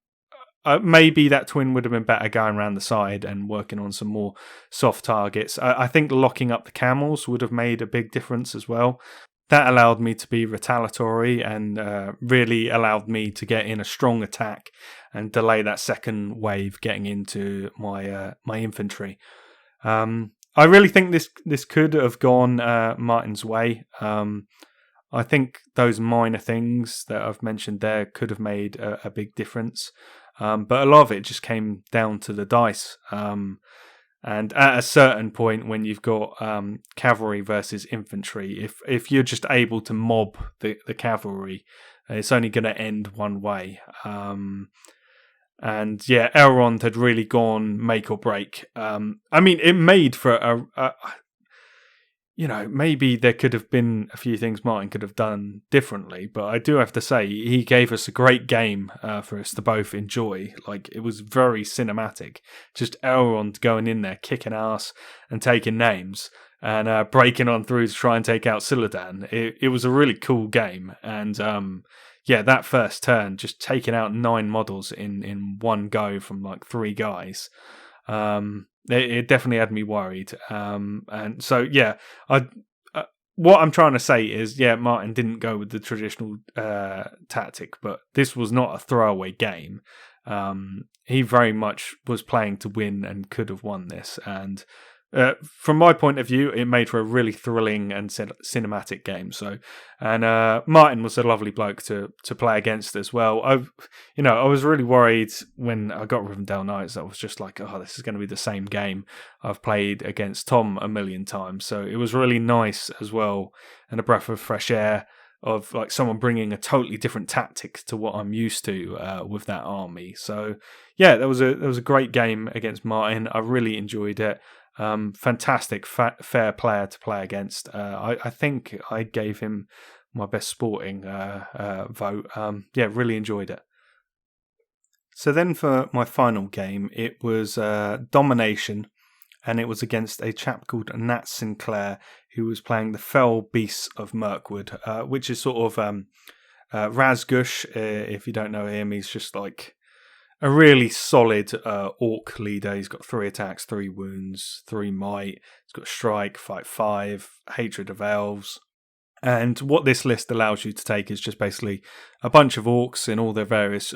Maybe that twin would have been better going around the side and working on some more soft targets. I think locking up the camels would have made a big difference as well. That allowed me to be retaliatory and really allowed me to get in a strong attack and delay that second wave getting into my infantry. I really think this could have gone Martin's way. I think those minor things that I've mentioned there could have made a big difference. But a lot of it just came down to the dice. And at a certain point, when you've got cavalry versus infantry, if you're just able to mob the cavalry, it's only going to end one way. Elrond had really gone make or break. It made for maybe there could have been a few things Martin could have done differently, but I do have to say he gave us a great game for us to both enjoy. Like, it was very cinematic. Just Elrond going in there, kicking ass and taking names and breaking on through to try and take out Suladan. It was a really cool game. And that first turn, just taking out 9 models in one go from like 3 guys. It definitely had me worried. What I'm trying to say is, Martin didn't go with the traditional tactic, but this was not a throwaway game. He very much was playing to win and could have won this. And from my point of view, it made for a really thrilling and cinematic game. Martin was a lovely bloke to play against as well. I was really worried when I got Rivendell Knights. I was just like, this is going to be the same game I've played against Tom a million times. So it was really nice as well, and a breath of fresh air of like someone bringing a totally different tactic to what I'm used to with that army. So there was a great game against Martin. I really enjoyed it. Fantastic, fair player to play against. I think I gave him my best sporting vote. Really enjoyed it. So then for my final game, it was Domination, and it was against a chap called Nat Sinclair, who was playing the Fell Beasts of Mirkwood, which is sort of Razgush. If you don't know him, he's just like a really solid orc leader. He's got 3 attacks, 3 wounds, 3 might. He's got strike, fight 5, hatred of elves. And what this list allows you to take is just basically a bunch of orcs in all their various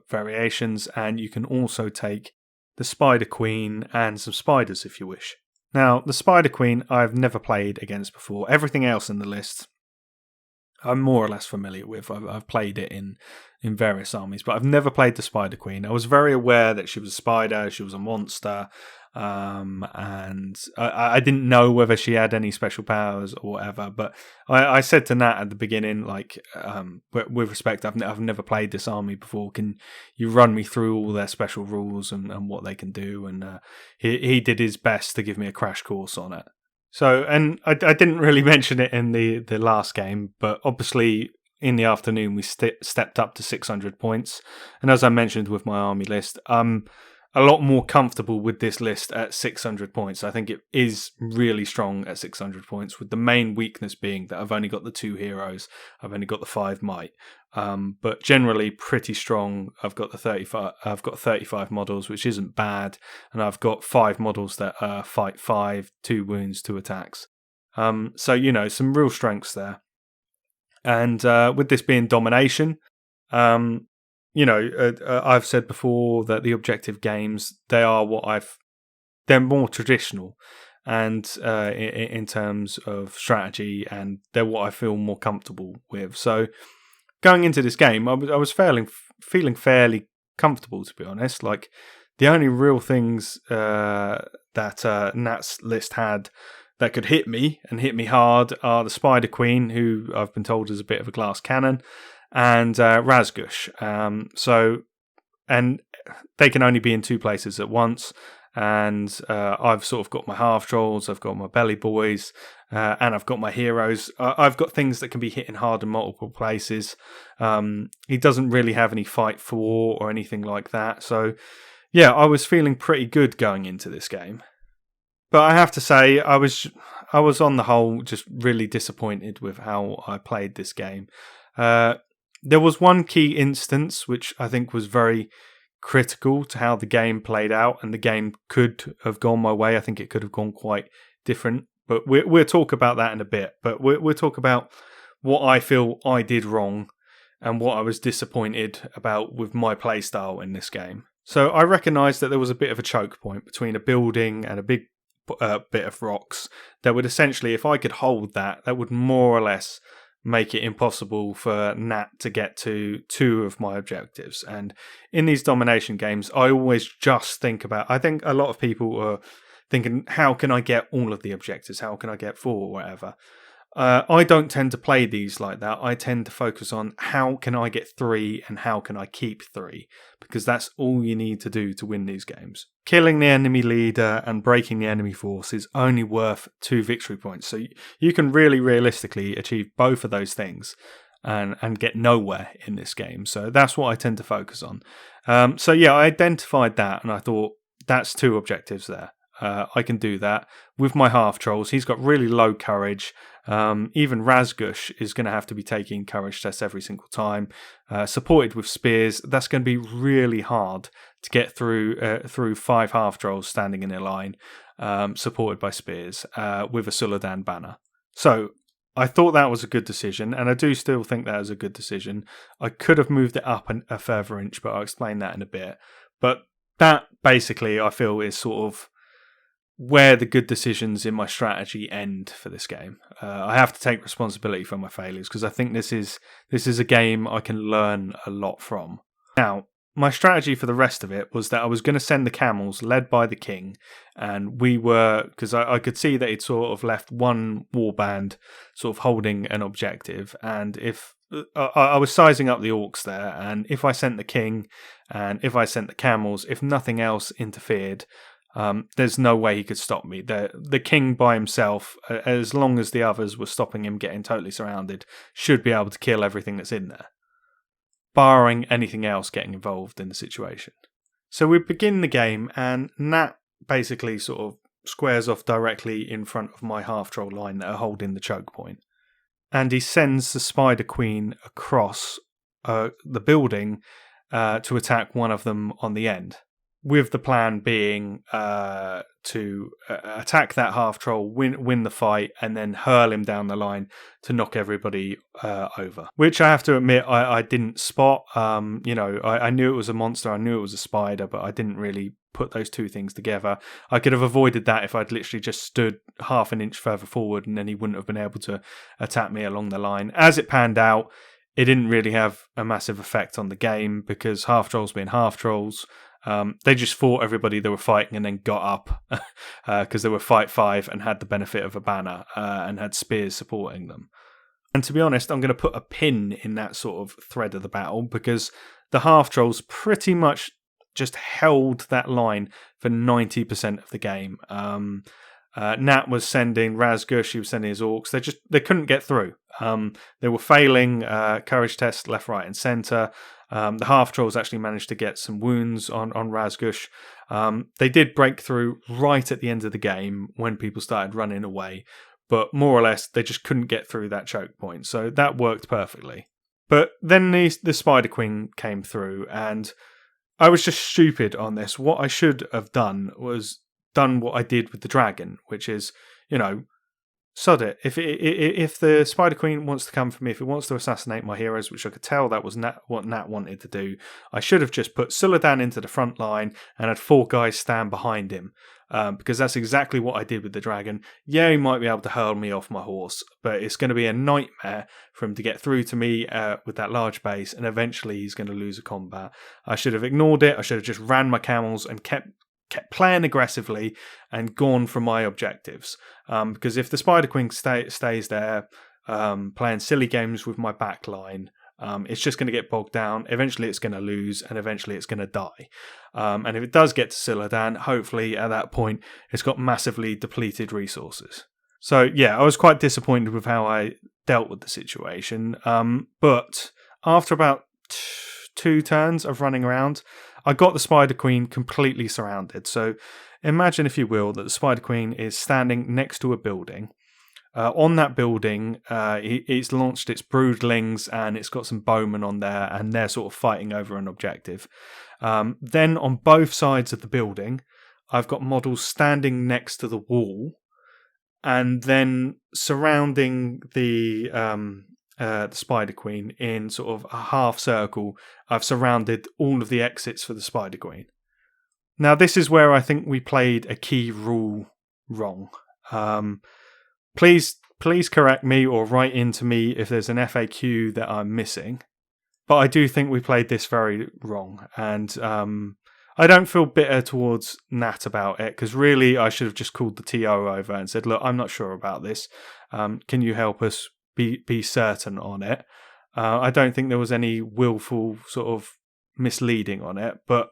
variations, and you can also take the Spider Queen and some spiders if you wish. Now, the Spider Queen I've never played against before. Everything else in the list I'm more or less familiar with. I've played it in various armies, but I've never played the Spider Queen. I was very aware that she was a spider, she was a monster, and I didn't know whether she had any special powers or whatever. But I said to Nat at the beginning, like, with respect, I've never played this army before. Can you run me through all their special rules and what they can do? And he did his best to give me a crash course on it. So, and I didn't really mention it in the last game, but obviously in the afternoon we stepped up to 600 points. And as I mentioned with my army list, I'm a lot more comfortable with this list at 600 points. I think it is really strong at 600 points, with the main weakness being that I've only got the 2 heroes. I've only got the 5 might. But generally pretty strong. I've got 35 models, which isn't bad, and I've got 5 models that fight 5, 2 wounds, 2 attacks. So some real strengths there. And with this being domination, I've said before that the objective games, they're more traditional, and in terms of strategy, and they're what I feel more comfortable with. So going into this game, I was feeling fairly comfortable, to be honest. Like, the only real things that Nat's list had that could hit me and hit me hard are the Spider Queen, who I've been told is a bit of a glass cannon, and Razgush. And they can only be in 2 places at once. And I've sort of got my half trolls, I've got my belly boys, and I've got my heroes. I've got things that can be hitting hard in multiple places. He doesn't really have any fight for or anything like that. So yeah, I was feeling pretty good going into this game. But I have to say, I was on the whole just really disappointed with how I played this game. There was one key instance which I think was very critical to how the game played out, and the game could have gone my way. I think it could have gone quite different, but we'll talk about that in a bit. But we'll talk about what I feel I did wrong and what I was disappointed about with my playstyle in this game. So I recognised that there was a bit of a choke point between a building and a big bit of rocks that would essentially, if I could hold that would more or less make it impossible for Nat to get to 2 of my objectives. And in these domination games, I always just think about, I think a lot of people are thinking, how can I get all of the objectives? How can I get 4 or whatever? I don't tend to play these like that. I tend to focus on how can I get 3 and how can I keep 3, because that's all you need to do to win these games. Killing the enemy leader and breaking the enemy force is only worth 2 victory points. So you can really realistically achieve both of those things and get nowhere in this game. So that's what I tend to focus on. So yeah, I identified that and I thought that's 2 objectives there. I can do that with my half trolls. He's got really low courage. Even Razgush is going to have to be taking courage tests every single time. Supported with spears, that's going to be really hard to get through 5 half trolls standing in a line, supported by spears, with a Suladan banner. So I thought that was a good decision, and I do still think that was a good decision. I could have moved it up a further inch, but I'll explain that in a bit. But that basically, I feel, is sort of where the good decisions in my strategy end for this game. I have to take responsibility for my failures, because I think this is a game I can learn a lot from. Now, my strategy for the rest of it was that I was going to send the camels led by the king, and because I could see that he'd sort of left one warband sort of holding an objective, and if I was sizing up the orcs there, and if I sent the king and if I sent the camels, if nothing else interfered, there's no way he could stop me. The king by himself, as long as the others were stopping him getting totally surrounded, should be able to kill everything that's in there, barring anything else getting involved in the situation. So we begin the game, and Nat basically sort of squares off directly in front of my half-troll line that are holding the choke point. And he sends the Spider Queen across the building to attack one of them on the end, with the plan being to attack that half-troll, win the fight, and then hurl him down the line to knock everybody over. Which I have to admit, I didn't spot. I knew it was a monster, I knew it was a spider, but I didn't really put those two things together. I could have avoided that if I'd literally just stood half an inch further forward, and then he wouldn't have been able to attack me along the line. As it panned out, it didn't really have a massive effect on the game, because half trolls being half trolls, they just fought everybody they were fighting and then got up because they were fight 5 and had the benefit of a banner and had spears supporting them. And to be honest, I'm going to put a pin in that sort of thread of the battle, because the half trolls pretty much just held that line for 90% of the game. Nat was sending Razgush, he was sending his orcs. They couldn't get through. They were failing courage tests left, right, and centre. The half trolls actually managed to get some wounds on Razgush. They did break through right at the end of the game when people started running away, but more or less they just couldn't get through that choke point. So that worked perfectly. But then the Spider Queen came through, and I was just stupid on this. What I should have done was done what I did with the dragon, which is, sod it. If the Spider Queen wants to come for me, if it wants to assassinate my heroes, which I could tell that was what Nat wanted to do, I should have just put Suladan into the front line and had 4 guys stand behind him, because that's exactly what I did with the dragon. Yeah, he might be able to hurl me off my horse, but it's going to be a nightmare for him to get through to me with that large base, and eventually he's going to lose a combat. I should have ignored it. I should have just ran my camels and kept playing aggressively and gone for my objectives, because if the Spider Queen stays there playing silly games with my back line, it's just going to get bogged down. Eventually it's going to lose, and eventually it's going to die, and if it does get to Suladan, hopefully at that point it's got massively depleted resources. So yeah, I was quite disappointed with how I dealt with the situation, but after about 2 turns of running around, I got the Spider Queen completely surrounded. So imagine, if you will, that the Spider Queen is standing next to a building. On that building, it's launched its broodlings, and it's got some bowmen on there, and they're sort of fighting over an objective. Then on both sides of the building, I've got models standing next to the wall, and then surrounding the Spider Queen in sort of a half circle, I've surrounded all of the exits for the Spider Queen. Now, this is where I think we played a key rule wrong. Please correct me or write into me if there's an FAQ that I'm missing. But I do think we played this very wrong, and I don't feel bitter towards Nat about it, because really I should have just called the TO over and said, look, I'm not sure about this. Can you help us be certain on it? I don't think there was any willful sort of misleading on it, but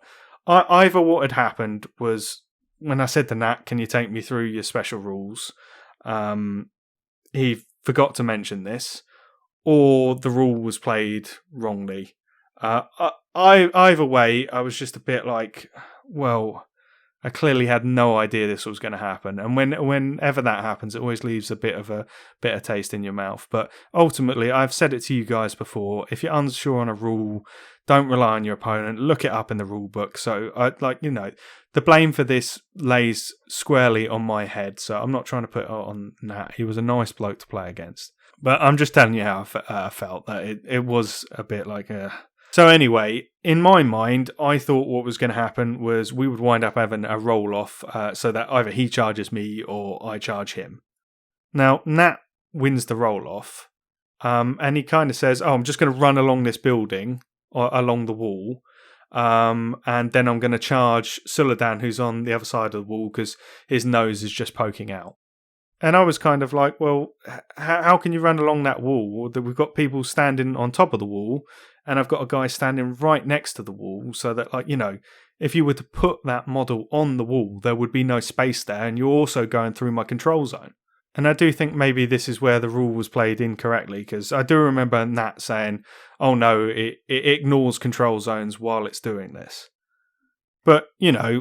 either what had happened was, when I said to Nat, can you take me through your special rules, he forgot to mention this, or the rule was played wrongly. Either way, I was just a bit like, well, I clearly had no idea this was going to happen. And whenever that happens, it always leaves a bit of a bitter taste in your mouth. But ultimately, I've said it to you guys before, if you're unsure on a rule, don't rely on your opponent, look it up in the rule book. So, the blame for this lays squarely on my head, so I'm not trying to put it on Nat. He was a nice bloke to play against. But I'm just telling you how I felt, that it was a bit like a... So anyway, in my mind, I thought what was going to happen was we would wind up having a roll-off, so that either he charges me or I charge him. Now, Nat wins the roll-off, and he kind of says, I'm just going to run along this building, or along the wall, and then I'm going to charge Suladan, who's on the other side of the wall, because his nose is just poking out. And I was kind of like, well, how can you run along that wall? We've got people standing on top of the wall, and I've got a guy standing right next to the wall, so that, if you were to put that model on the wall, there would be no space there, and you're also going through my control zone. And I do think maybe this is where the rule was played incorrectly, because I do remember Nat saying, oh no, it ignores control zones while it's doing this. But,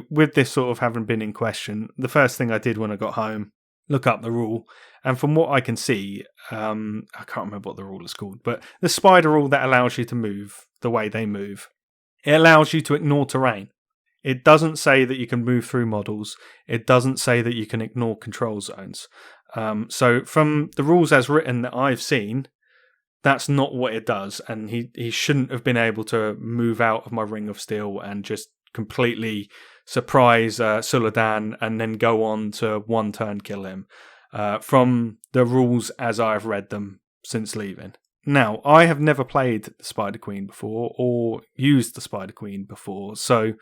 with this sort of having been in question, the first thing I did when I got home, look up the rule, and from what I can see, I can't remember what the rule is called, but the spider rule that allows you to move the way they move, it allows you to ignore terrain. It doesn't say that you can move through models. It doesn't say that you can ignore control zones. So from the rules as written that I've seen, that's not what it does, and he shouldn't have been able to move out of my ring of steel and just completely surprise Suladan and then go on to one turn kill him, from the rules as I've read them since leaving. Now, I have never played the Spider Queen before or used the Spider Queen before, so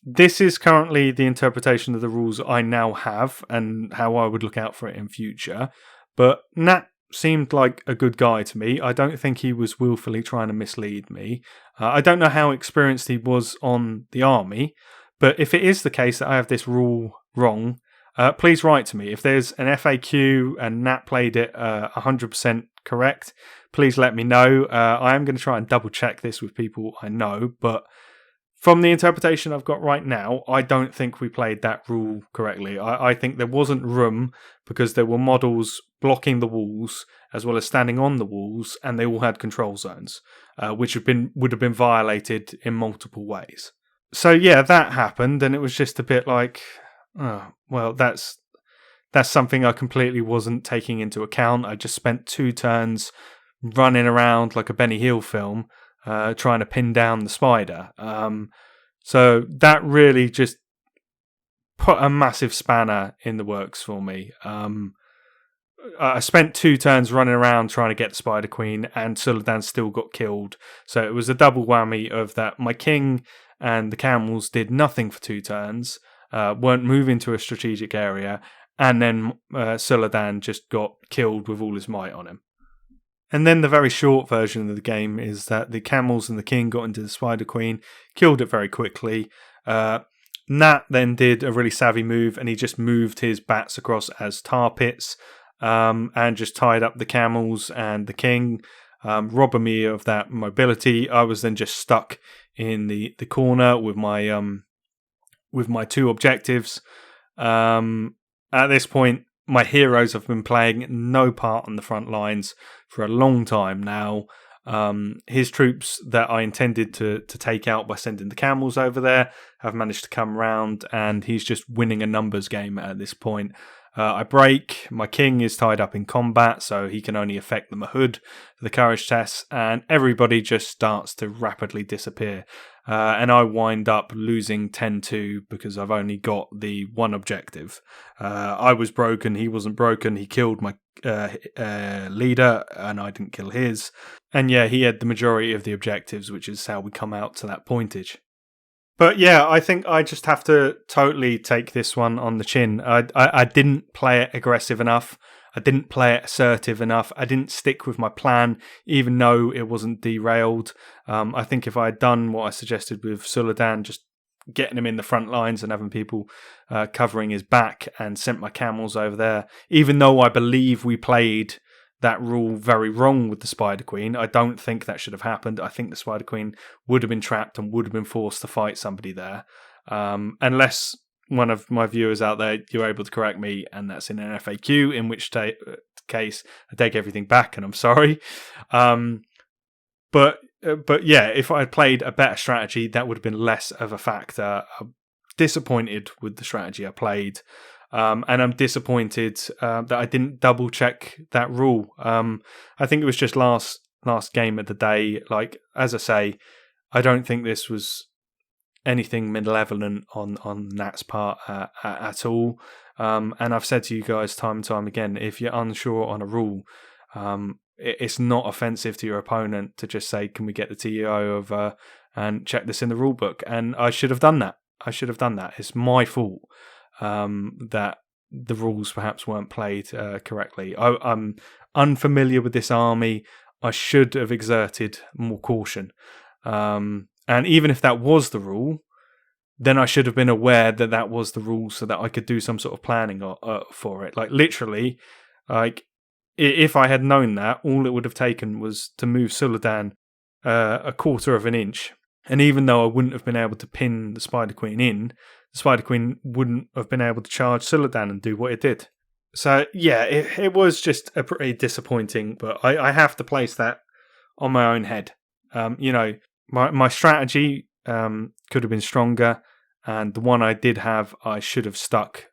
this is currently the interpretation of the rules I now have and how I would look out for it in future. But Nat seemed like a good guy to me. I don't think he was willfully trying to mislead me. I don't know how experienced he was on the army, but if it is the case that I have this rule wrong, please write to me. If there's an FAQ and Nat played it 100% correct, please let me know. I am going to try and double check this with people I know, but from the interpretation I've got right now, I don't think we played that rule correctly. I think there wasn't room because there were models blocking the walls as well as standing on the walls, and they all had control zones, which would have been violated in multiple ways. So yeah, that happened, and it was just a bit like, oh, well, that's something I completely wasn't taking into account. I just spent 2 turns running around like a Benny Hill film, trying to pin down the spider. So that really just put a massive spanner in the works for me. I spent 2 turns running around trying to get the Spider Queen, and Suladan still got killed. So it was a double whammy of that. My king and the camels did nothing for 2 turns, weren't moving to a strategic area, and then Suladan just got killed with all his might on him. And then the very short version of the game is that the camels and the king got into the Spider Queen, killed it very quickly. Nat then did a really savvy move, and he just moved his bats across as tar pits, and just tied up the camels and the king, robbing me of that mobility. I was then just stuck in the corner with my 2 objectives. At this point, my heroes have been playing no part on the front lines for a long time now. His troops that I intended to take out by sending the camels over there have managed to come round, and he's just winning a numbers game at this point. I break. My king is tied up in combat, so he can only affect the Mahood for the courage tests, and everybody just starts to rapidly disappear. And I wind up losing 10-2 because I've only got the 1 objective. I was broken, he wasn't broken. He killed my leader, and I didn't kill his. And yeah, he had the majority of the objectives, which is how we come out to that pointage. But yeah, I think I just have to totally take this one on the chin. I didn't play it aggressive enough. I didn't play it assertive enough. I didn't stick with my plan, even though it wasn't derailed. I think if I had done what I suggested with Suladan, just getting him in the front lines and having people covering his back, and sent my camels over there, even though I believe we played that rule very wrong with the Spider Queen, I don't think that should have happened. I think the Spider Queen would have been trapped and would have been forced to fight somebody there. Unless one of my viewers out there, you're able to correct me, and that's in an FAQ, in which case I take everything back and I'm sorry. But yeah, if I had played a better strategy, that would have been less of a factor. I'm disappointed with the strategy I played. And I'm disappointed that I didn't double check that rule. I think it was just last game of the day. Like, as I say, I don't think this was anything malevolent on Nat's part at all. And I've said to you guys time and time again, if you're unsure on a rule, it's not offensive to your opponent to just say, can we get the TEO over and check this in the rule book? And I should have done that. It's my fault that the rules perhaps weren't played correctly. I'm unfamiliar with this army. I should have exerted more caution. And even if that was the rule, then I should have been aware that that was the rule so that I could do some sort of planning for it. Like, literally, like, if I had known that, all it would have taken was to move Suladan a quarter of an inch. And even though I wouldn't have been able to pin the Spider Queen in, the Spider Queen wouldn't have been able to charge Suladan and do what it did. So, yeah, it was just a pretty disappointing, but I have to place that on my own head. My strategy could have been stronger, and the one I did have, I should have stuck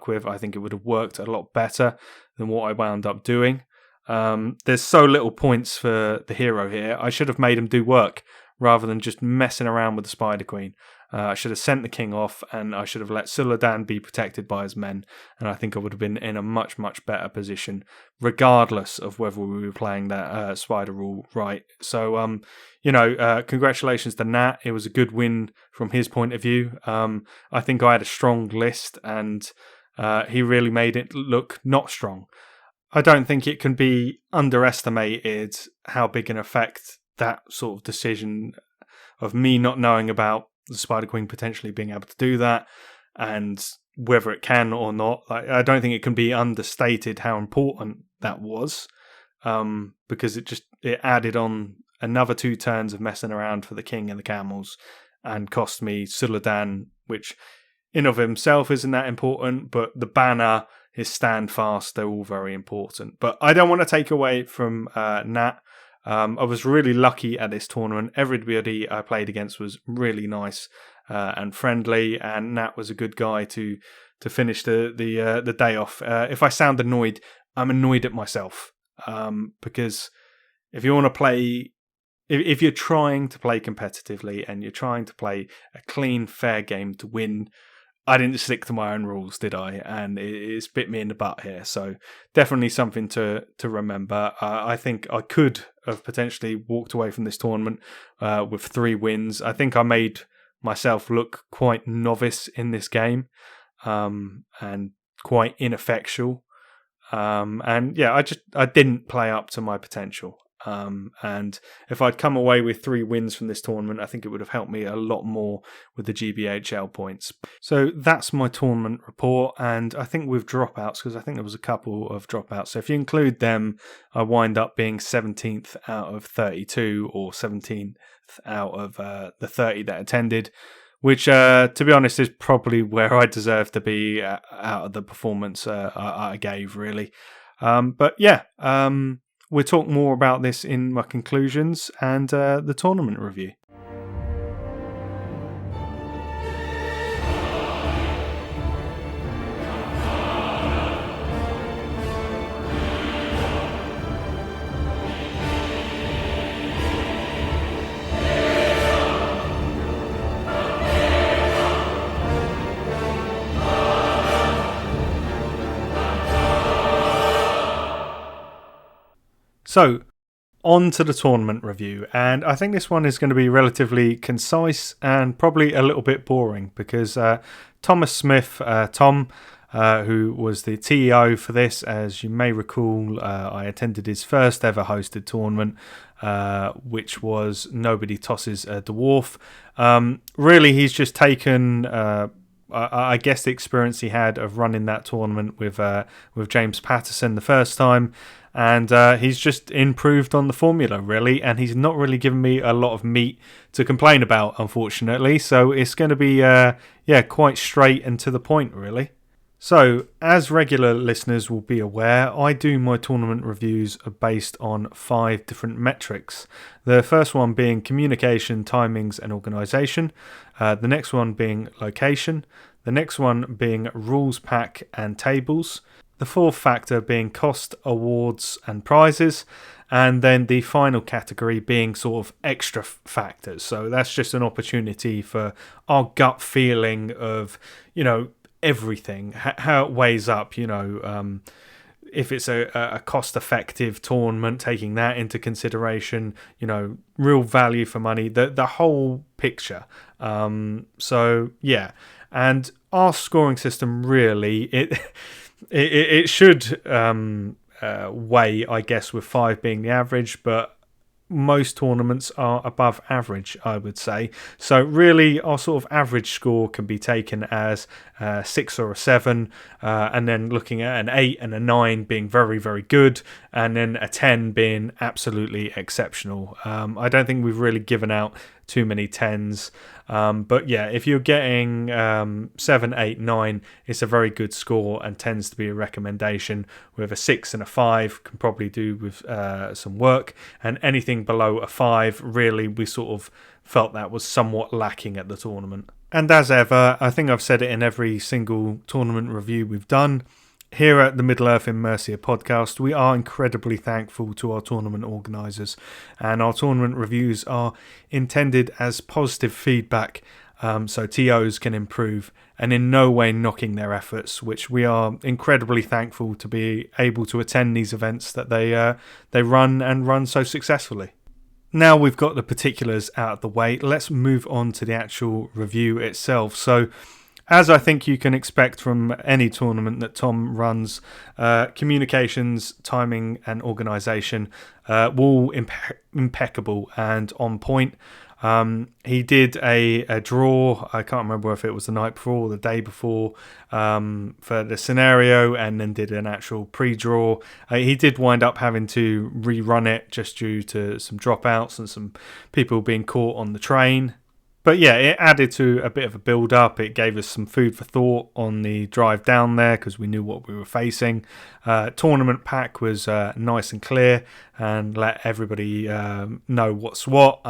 with. I think it would have worked a lot better than what I wound up doing. There's so little points for the hero here. I should have made him do work rather than just messing around with the Spider Queen. I should have sent the king off, and I should have let Suladan be protected by his men, and I think I would have been in a much, much better position, regardless of whether we were playing that spider rule right. So, congratulations to Nat. It was a good win from his point of view. I think I had a strong list, and he really made it look not strong. I don't think it can be underestimated how big an effect that sort of decision of me not knowing about the Spider Queen potentially being able to do that, and whether it can or not. I don't think it can be understated how important that was, because it added on another 2 turns of messing around for the king and the camels, and cost me Suladan, which in of himself isn't that important, but the banner, his stand fast, they're all very important. But I don't want to take away from Nat. I was really lucky at this tournament. Everybody I played against was really nice and friendly, and Nat was a good guy to finish the day off. If I sound annoyed, I'm annoyed at myself, because if you want to play, if you're trying to play competitively and you're trying to play a clean, fair game to win, I didn't stick to my own rules, did I? And it's bit me in the butt here. So definitely something to remember. I think I could have potentially walked away from this tournament with 3 wins. I think I made myself look quite novice in this game, and quite ineffectual. And yeah, I didn't play up to my potential. And if I'd come away with 3 wins from this tournament, I think it would have helped me a lot more with the GBHL points. So that's my tournament report, and I think with dropouts, because I think there was a couple of dropouts, so if you include them, I wind up being 17th out of 32, or 17th out of the 30 that attended, which to be honest is probably where I deserve to be out of the performance I gave, really. But yeah, we'll talk more about this in my conclusions and the tournament review. So, on to the tournament review, and I think this one is going to be relatively concise and probably a little bit boring, because Thomas Smith, Tom, who was the TEO for this, as you may recall, I attended his first ever hosted tournament, which was Nobody Tosses a Dwarf. Really, he's just taken I guess the experience he had of running that tournament with James Patterson the first time, and he's just improved on the formula, really, and he's not really given me a lot of meat to complain about, unfortunately, so it's going to be quite straight and to the point, really. So, as regular listeners will be aware, I do my tournament reviews based on 5 different metrics. The first one being communication, timings and organisation. The next one being location. The next one being rules pack and tables. The 4th factor being cost, awards and prizes. And then the final category being sort of extra factors. So that's just an opportunity for our gut feeling of, everything, how it weighs up, if it's a cost-effective tournament, taking that into consideration, real value for money, the whole picture. So yeah, and our scoring system really it should weigh, I guess, with 5 being the average, but most tournaments are above average, I would say. So really, our sort of average score can be taken as 6 or a 7, and then looking at an 8 and a 9 being very, very good, and then a 10 being absolutely exceptional. I don't think we've really given out too many 10s, but yeah, if you're getting 7, 8, 9, it's a very good score and tends to be a recommendation. With a 6 and a 5 can probably do with some work, and anything below a 5, really, we sort of felt that was somewhat lacking at the tournament. And as ever, I think I've said it in every single tournament review we've done, here at the Middle-earth in Mercia podcast, we are incredibly thankful to our tournament organisers, and our tournament reviews are intended as positive feedback so TOs can improve, and in no way knocking their efforts, which we are incredibly thankful to be able to attend these events that they run so successfully. Now we've got the particulars out of the way, let's move on to the actual review itself. So, as I think you can expect from any tournament that Tom runs, communications, timing and organisation were impeccable and on point. He did a draw, I can't remember if it was the night before or the day before, for the scenario, and then did an actual pre-draw. He did wind up having to rerun it just due to some dropouts and some people being caught on the train. But yeah, it added to a bit of a build-up. It gave us some food for thought on the drive down there because we knew what we were facing. Tournament pack was nice and clear and let everybody know what's what.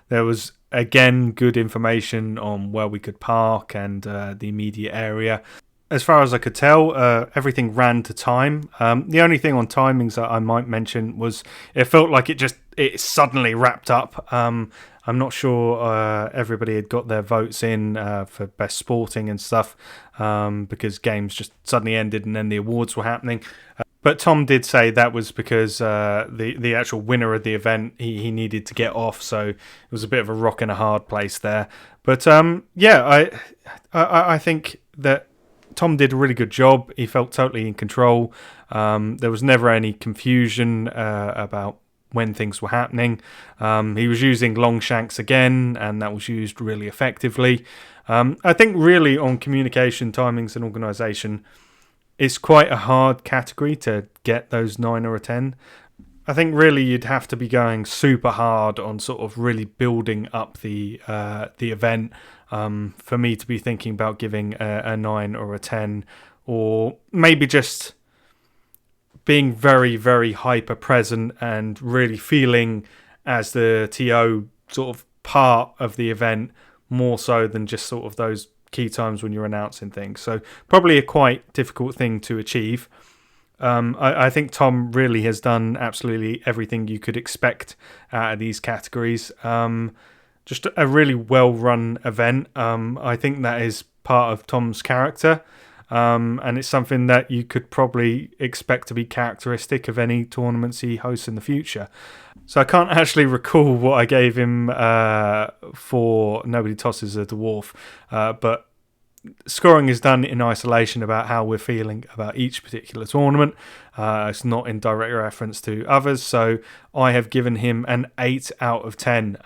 There was, again, good information on where we could park and the immediate area. As far as I could tell, everything ran to time. The only thing on timings that I might mention was it felt like it suddenly wrapped up. I'm not sure everybody had got their votes in for best sporting and stuff because games just suddenly ended and then the awards were happening. But Tom did say that was because the actual winner of the event, he needed to get off, so it was a bit of a rock and a hard place there. But yeah, I think that Tom did a really good job. He felt totally in control. There was never any confusion about when things were happening. He was using long shanks again, and that was used really effectively. I think really on communication, timings and organisation, it's quite a hard category to get those 9 or a 10. I think really you'd have to be going super hard on sort of really building up the event for me to be thinking about giving a 9 or a 10, or maybe just being very, very hyper present and really feeling as the TO sort of part of the event more so than just sort of those key times when you're announcing things. So probably a quite difficult thing to achieve. I think Tom really has done absolutely everything you could expect out of these categories. Just a really well-run event. I think that is part of Tom's character. And it's something that you could probably expect to be characteristic of any tournaments he hosts in the future. So I can't actually recall what I gave him for Nobody Tosses a Dwarf, but scoring is done in isolation about how we're feeling about each particular tournament. It's not in direct reference to others, so I have given him an 8 out of 10.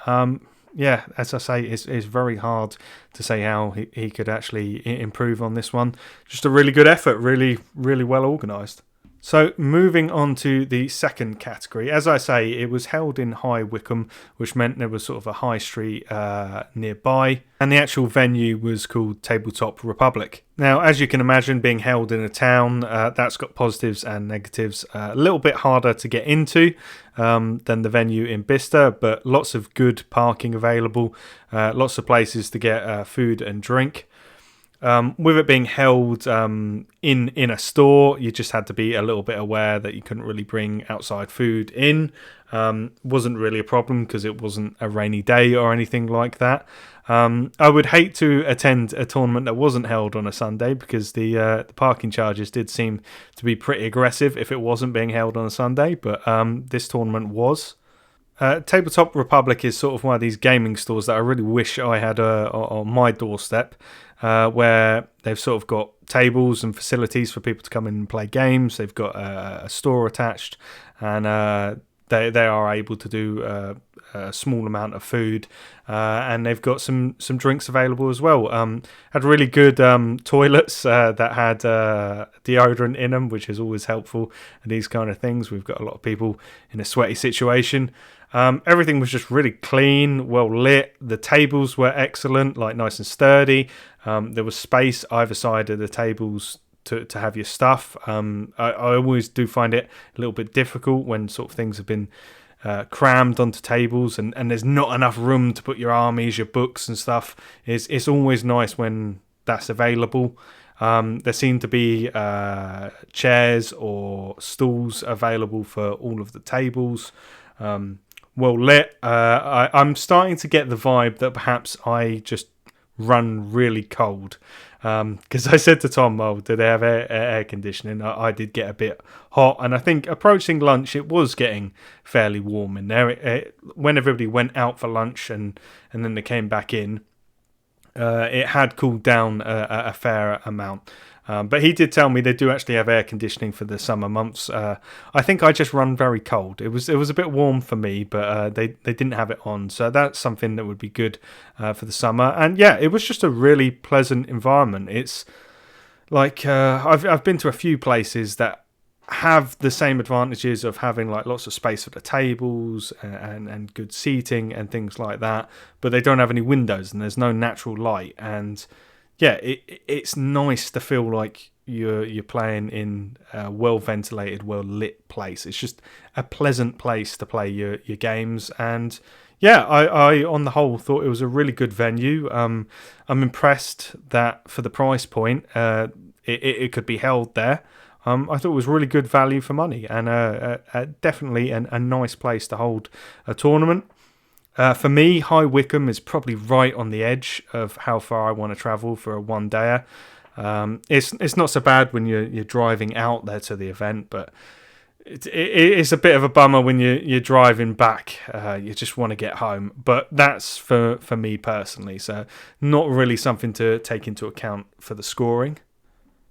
Yeah, as I say, it's very hard to say how he could actually improve on this one. Just a really good effort, really, really well organised. So moving on to the second category. As I say, it was held in High Wycombe, which meant there was sort of a high street nearby. And the actual venue was called Tabletop Republic. Now, as you can imagine, being held in a town, that's got positives and negatives. A little bit harder to get into than the venue in Bicester, but lots of good parking available. Lots of places to get food and drink. With it being held in a store, you just had to be a little bit aware that you couldn't really bring outside food in. Wasn't really a problem because it wasn't a rainy day or anything like that. I would hate to attend a tournament that wasn't held on a Sunday because the parking charges did seem to be pretty aggressive if it wasn't being held on a Sunday, but this tournament was. Tabletop Republic is sort of one of these gaming stores that I really wish I had on my doorstep, where they've sort of got tables and facilities for people to come in and play games. They've got a store attached, and they are able to do a small amount of food, and they've got some drinks available as well. Had really good toilets that had deodorant in them, which is always helpful in these kind of things. We've got a lot of people in a sweaty situation. Everything was just really clean, well lit. The tables were excellent, like nice and sturdy. There was space either side of the tables to have your stuff. I always do find it a little bit difficult when sort of things have been crammed onto tables and there's not enough room to put your armies, your books and stuff. It's always nice when that's available. There seem to be chairs or stools available for all of the tables. Well lit. I'm starting to get the vibe that perhaps I just run really cold. Because I said to Tom, "Oh, do they have air conditioning?" I did get a bit hot, and I think approaching lunch, it was getting fairly warm in there. When everybody went out for lunch and then they came back in, it had cooled down a fair amount. But he did tell me they do actually have air conditioning for the summer months. I think I just run very cold. It was a bit warm for me, but they didn't have it on, so that's something that would be good for the summer. And yeah, it was just a really pleasant environment. It's like I've been to a few places that have the same advantages of having like lots of space for the tables and good seating and things like that, but they don't have any windows and there's no natural light. And yeah, it's nice to feel like you're playing in a well ventilated, well lit place. It's just a pleasant place to play your games. And yeah, I on the whole thought it was a really good venue. I'm impressed that for the price point, it could be held there. I thought it was really good value for money, and definitely a nice place to hold a tournament. For me, High Wycombe is probably right on the edge of how far I want to travel for a one-dayer. It's not so bad when you're driving out there to the event, but it's a bit of a bummer when you're driving back. You just want to get home. But that's for me personally, so not really something to take into account for the scoring.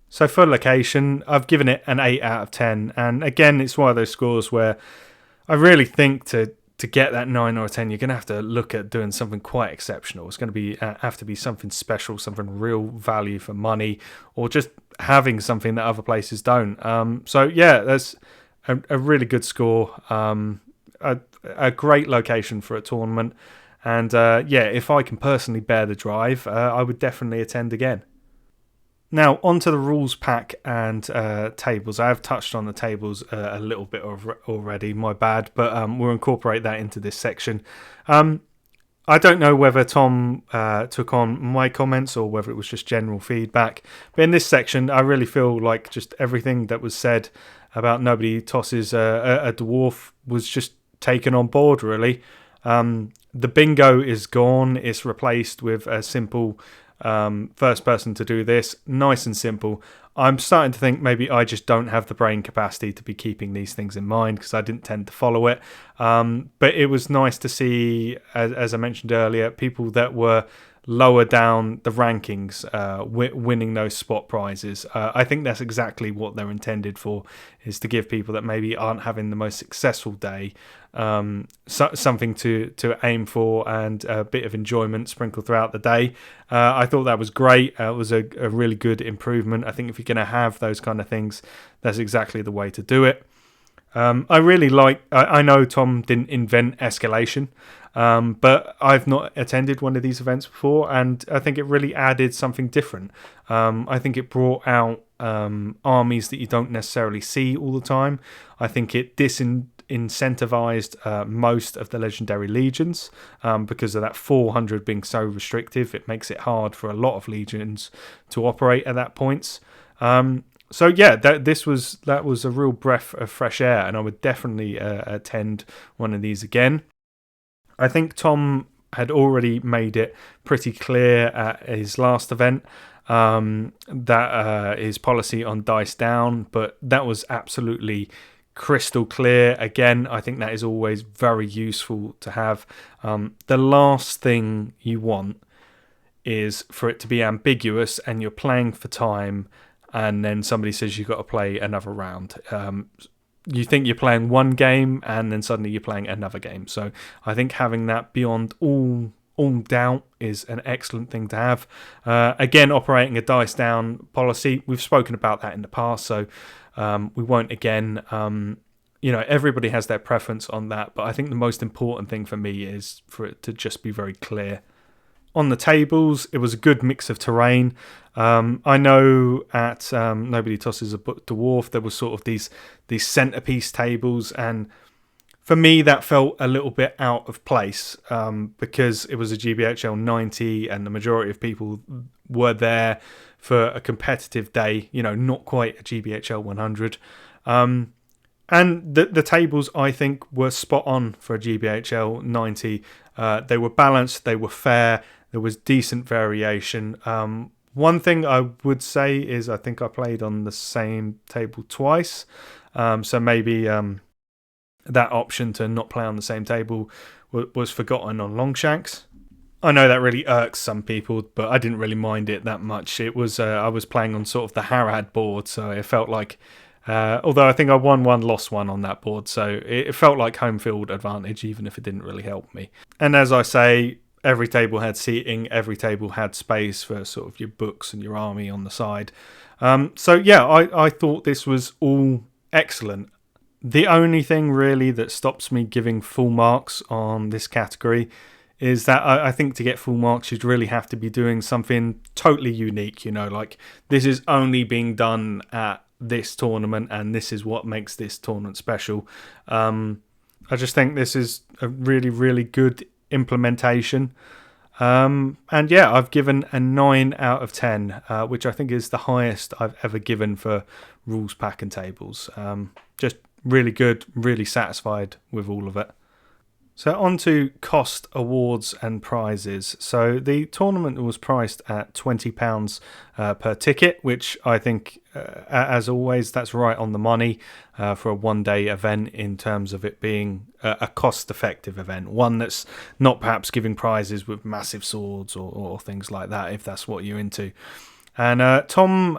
So for location, I've given it an 8 out of 10. And again, it's one of those scores where I really think to get that 9 or a 10, you're going to have to look at doing something quite exceptional. It's going to have to be something special, something real value for money, or just having something that other places don't. So yeah, that's a really good score. A great location for a tournament. And yeah, if I can personally bear the drive, I would definitely attend again. Now, onto the rules pack and tables. I have touched on the tables a little bit already, my bad, but we'll incorporate that into this section. I don't know whether Tom took on my comments or whether it was just general feedback, but in this section, I really feel like just everything that was said about nobody tosses a dwarf was just taken on board, really. The bingo is gone. It's replaced with a simple first person to do this, nice and simple. I'm starting to think maybe I just don't have the brain capacity to be keeping these things in mind because I didn't tend to follow it. But it was nice to see, as I mentioned earlier, people that were lower down the rankings winning those spot prizes. I think that's exactly what they're intended for, is to give people that maybe aren't having the most successful day something to aim for and a bit of enjoyment sprinkled throughout the day. I thought that was great. It was a really good improvement. I think if you're going to have those kind of things, that's exactly the way to do it. I really like, I know Tom didn't invent escalation, but I've not attended one of these events before, and I think it really added something different. I think it brought out armies that you don't necessarily see all the time. I think it disincentivized most of the legendary legions because of that 400 being so restrictive. It makes it hard for a lot of legions to operate at that point. So yeah, that was a real breath of fresh air, and I would definitely attend one of these again. I think Tom had already made it pretty clear at his last event that his policy on dice down, but that was absolutely crystal clear. Again, I think that is always very useful to have. The last thing you want is for it to be ambiguous and you're playing for time, and then somebody says you've got to play another round. You think you're playing one game, and then suddenly you're playing another game. So I think having that beyond all doubt is an excellent thing to have. Again, operating a dice down policy, we've spoken about that in the past, so we won't again. Everybody has their preference on that, but I think the most important thing for me is for it to just be very clear. On the tables, it was a good mix of terrain. I know at Nobody Tosses a Dwarf, there was sort of these centerpiece tables, and for me that felt a little bit out of place because it was a GBHL 90 and the majority of people were there for a competitive day, not quite a GBHL 100. And the tables, I think, were spot on for a GBHL 90. They were balanced, they were fair, there was decent variation. One thing I would say is I think I played on the same table twice. So maybe that option to not play on the same table was forgotten on Longshanks. I know that really irks some people, but I didn't really mind it that much. It was I was playing on sort of the Harad board, so it felt like, although I think I won one, lost one on that board, so it felt like home field advantage, even if it didn't really help me. And as I say, every table had seating, every table had space for sort of your books and your army on the side. So yeah, I thought this was all excellent. The only thing really that stops me giving full marks on this category is that I think to get full marks, you'd really have to be doing something totally unique, like this is only being done at this tournament and this is what makes this tournament special. I just think this is a really, really good implementation. And yeah, I've given a 9 out of 10, which I think is the highest I've ever given for rules pack and tables. Just really good, really satisfied with all of it. So on to cost, awards and prizes. So the tournament was priced at £20 per ticket, which I think, as always, that's right on the money for a one-day event in terms of it being a cost-effective event. One that's not perhaps giving prizes with massive swords or things like that, if that's what you're into. And Tom,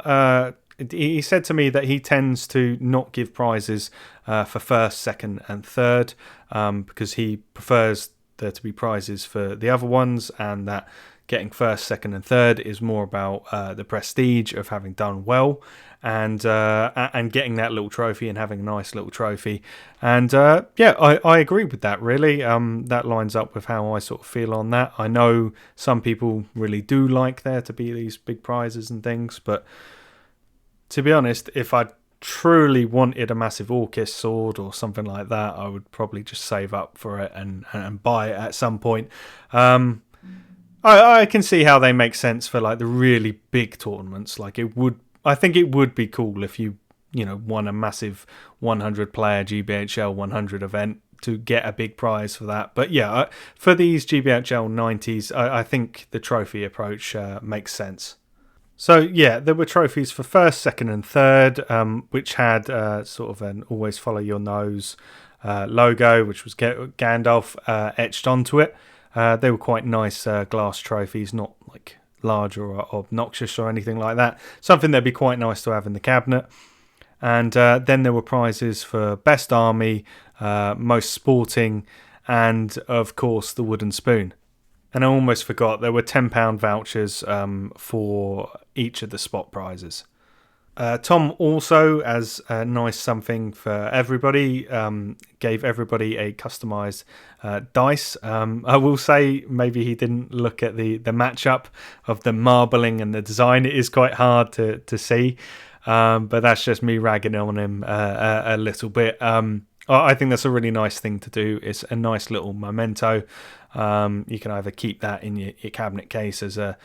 he said to me that he tends to not give prizes for first, second and third because he prefers there to be prizes for the other ones, and that getting first, second and third is more about the prestige of having done well and getting that little trophy and having a nice little trophy. And yeah, I agree with that really. That lines up with how I sort of feel on that. I know some people really do like there to be these big prizes and things, but to be honest, if I truly wanted a massive Orcus sword or something like that, I would probably just save up for it and buy it at some point. I can see how they make sense for like the really big tournaments. Like I think it would be cool if you won a massive 100 player GBHL 100 event to get a big prize for that. But yeah, for these GBHL 90s, I think the trophy approach makes sense. So yeah, there were trophies for first, second and third, which had sort of an always follow your nose logo, which was Gandalf etched onto it. They were quite nice glass trophies, not like large or obnoxious or anything like that. Something that'd be quite nice to have in the cabinet. And then there were prizes for best army, most sporting, and of course the wooden spoon. And I almost forgot, there were £10 vouchers for each of the spot prizes. Tom also, as a nice something for everybody, gave everybody a customised dice. I will say maybe he didn't look at the matchup of the marbling and the design. It is quite hard to see, but that's just me ragging on him a little bit. I think that's a really nice thing to do. It's a nice little memento. You can either keep that in your cabinet case as a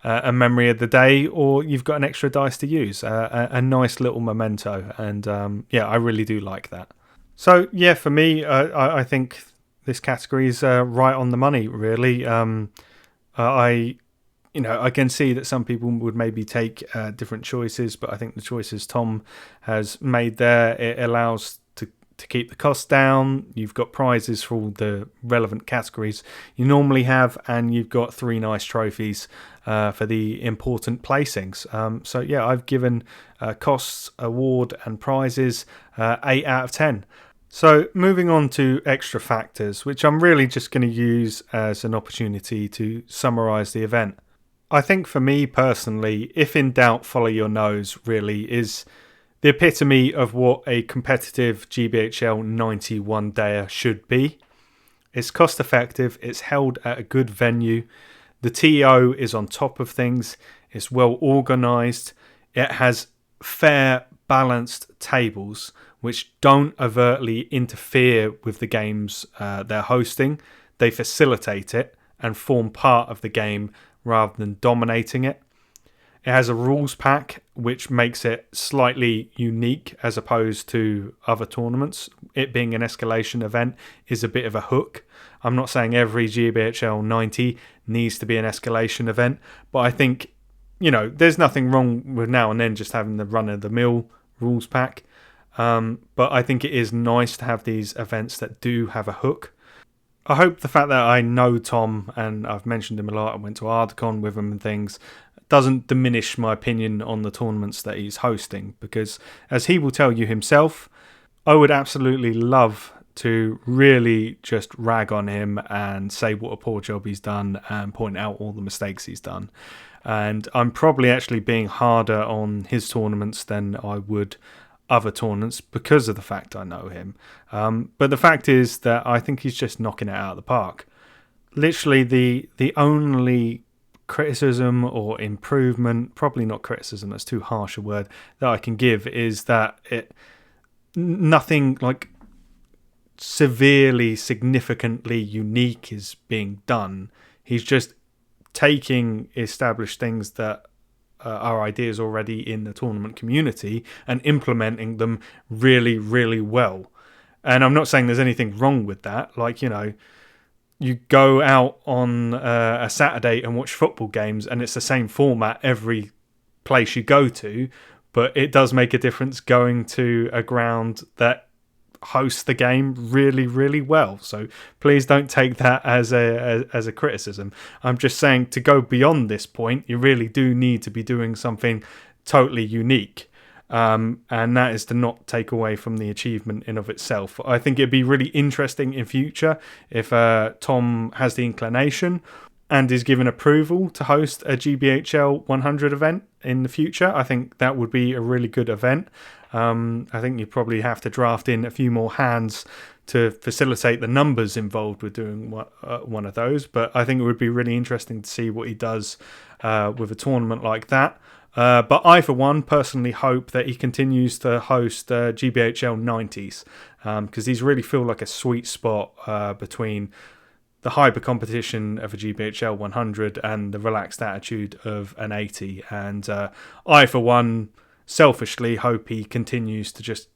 memory of the day, or you've got an extra dice to use. A nice little memento, and yeah, I really do like that. So yeah, for me, I think this category is right on the money. Really, I can see that some people would maybe take different choices, but I think the choices Tom has made there, it allows to keep the costs down. You've got prizes for all the relevant categories you normally have, and you've got 3 nice trophies for the important placings. So yeah, I've given costs, award and prizes 8 out of 10. So moving on to extra factors, which I'm really just going to use as an opportunity to summarise the event. I think for me personally, if in doubt, follow your nose really is the epitome of what a competitive GBHL 91 dayer should be. It's cost effective, it's held at a good venue, the TO is on top of things, it's well organised, it has fair, balanced tables which don't overtly interfere with the games they're hosting. They facilitate it and form part of the game rather than dominating it. It has a rules pack, which makes it slightly unique as opposed to other tournaments. It being an escalation event is a bit of a hook. I'm not saying every GBHL 90 needs to be an escalation event, but I think, there's nothing wrong with now and then just having the run-of-the-mill rules pack. But I think it is nice to have these events that do have a hook. I hope the fact that I know Tom and I've mentioned him a lot, I went to Ardcon with him and things, doesn't diminish my opinion on the tournaments that he's hosting, because as he will tell you himself, I would absolutely love to really just rag on him and say what a poor job he's done and point out all the mistakes he's done. And I'm probably actually being harder on his tournaments than I would other tournaments because of the fact I know him. But the fact is that I think he's just knocking it out of the park. Literally the only criticism or improvement, probably not criticism, that's too harsh a word, that I can give is that nothing like severely, significantly unique is being done. He's just taking established things that are ideas already in the tournament community and implementing them really, really well. And I'm not saying there's anything wrong with that. Like, you go out on a Saturday and watch football games and it's the same format every place you go to, but it does make a difference going to a ground that hosts the game really, really well. So please don't take that as a criticism. I'm just saying, to go beyond this point, you really do need to be doing something totally unique. And that is to not take away from the achievement in of itself. I think it'd be really interesting in future if Tom has the inclination and is given approval to host a GBHL 100 event in the future. I think that would be a really good event. I think you probably have to draft in a few more hands to facilitate the numbers involved with doing one of those. But I think it would be really interesting to see what he does with a tournament like that. But I, for one, personally hope that he continues to host GBHL 90s because these really feel like a sweet spot between the hyper competition of a GBHL 100 and the relaxed attitude of an 80. And I, for one, selfishly hope he continues to just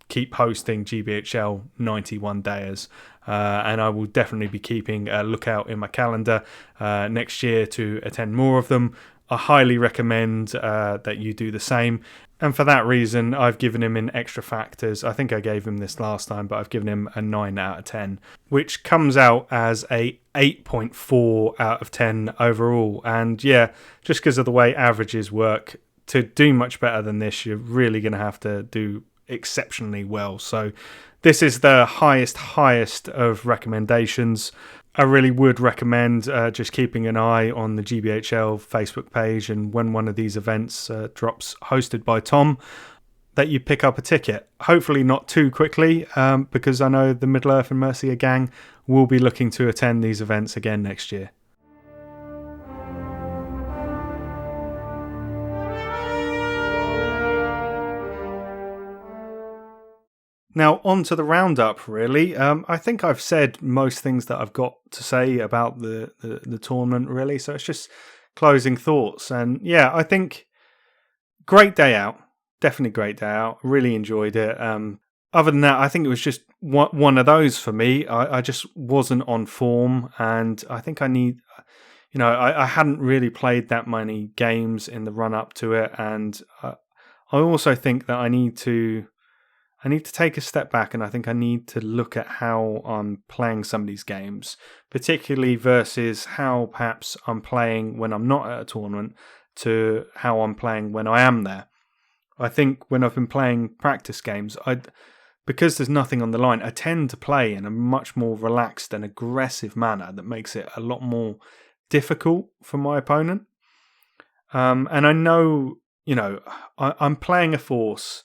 keep hosting GBHL 91 days. And I will definitely be keeping a lookout in my calendar next year to attend more of them. I highly recommend that you do the same. And for that reason, I've given him in extra factors. I think I gave him this last time, but I've given him a 9 out of 10, which comes out as a 8.4 out of 10 overall. And yeah, just because of the way averages work, to do much better than this, you're really going to have to do exceptionally well. So this is the highest of recommendations. I really would recommend just keeping an eye on the GBHL Facebook page, and when one of these events drops hosted by Tom, that you pick up a ticket. Hopefully not too quickly, because I know the Middle Earth and Mercia gang will be looking to attend these events again next year. Now, on to the roundup, really. I think I've said most things that I've got to say about the tournament, really. So it's just closing thoughts. And yeah, I think great day out. Definitely great day out. Really enjoyed it. Other than that, I think it was just one of those for me. I just wasn't on form. And I think I need... I hadn't really played that many games in the run-up to it. And I also think that I need to take a step back, and I think I need to look at how I'm playing some of these games, particularly versus how perhaps I'm playing when I'm not at a tournament to how I'm playing when I am there. I think when I've been playing practice games, because there's nothing on the line, I tend to play in a much more relaxed and aggressive manner that makes it a lot more difficult for my opponent. And I know, I'm playing a force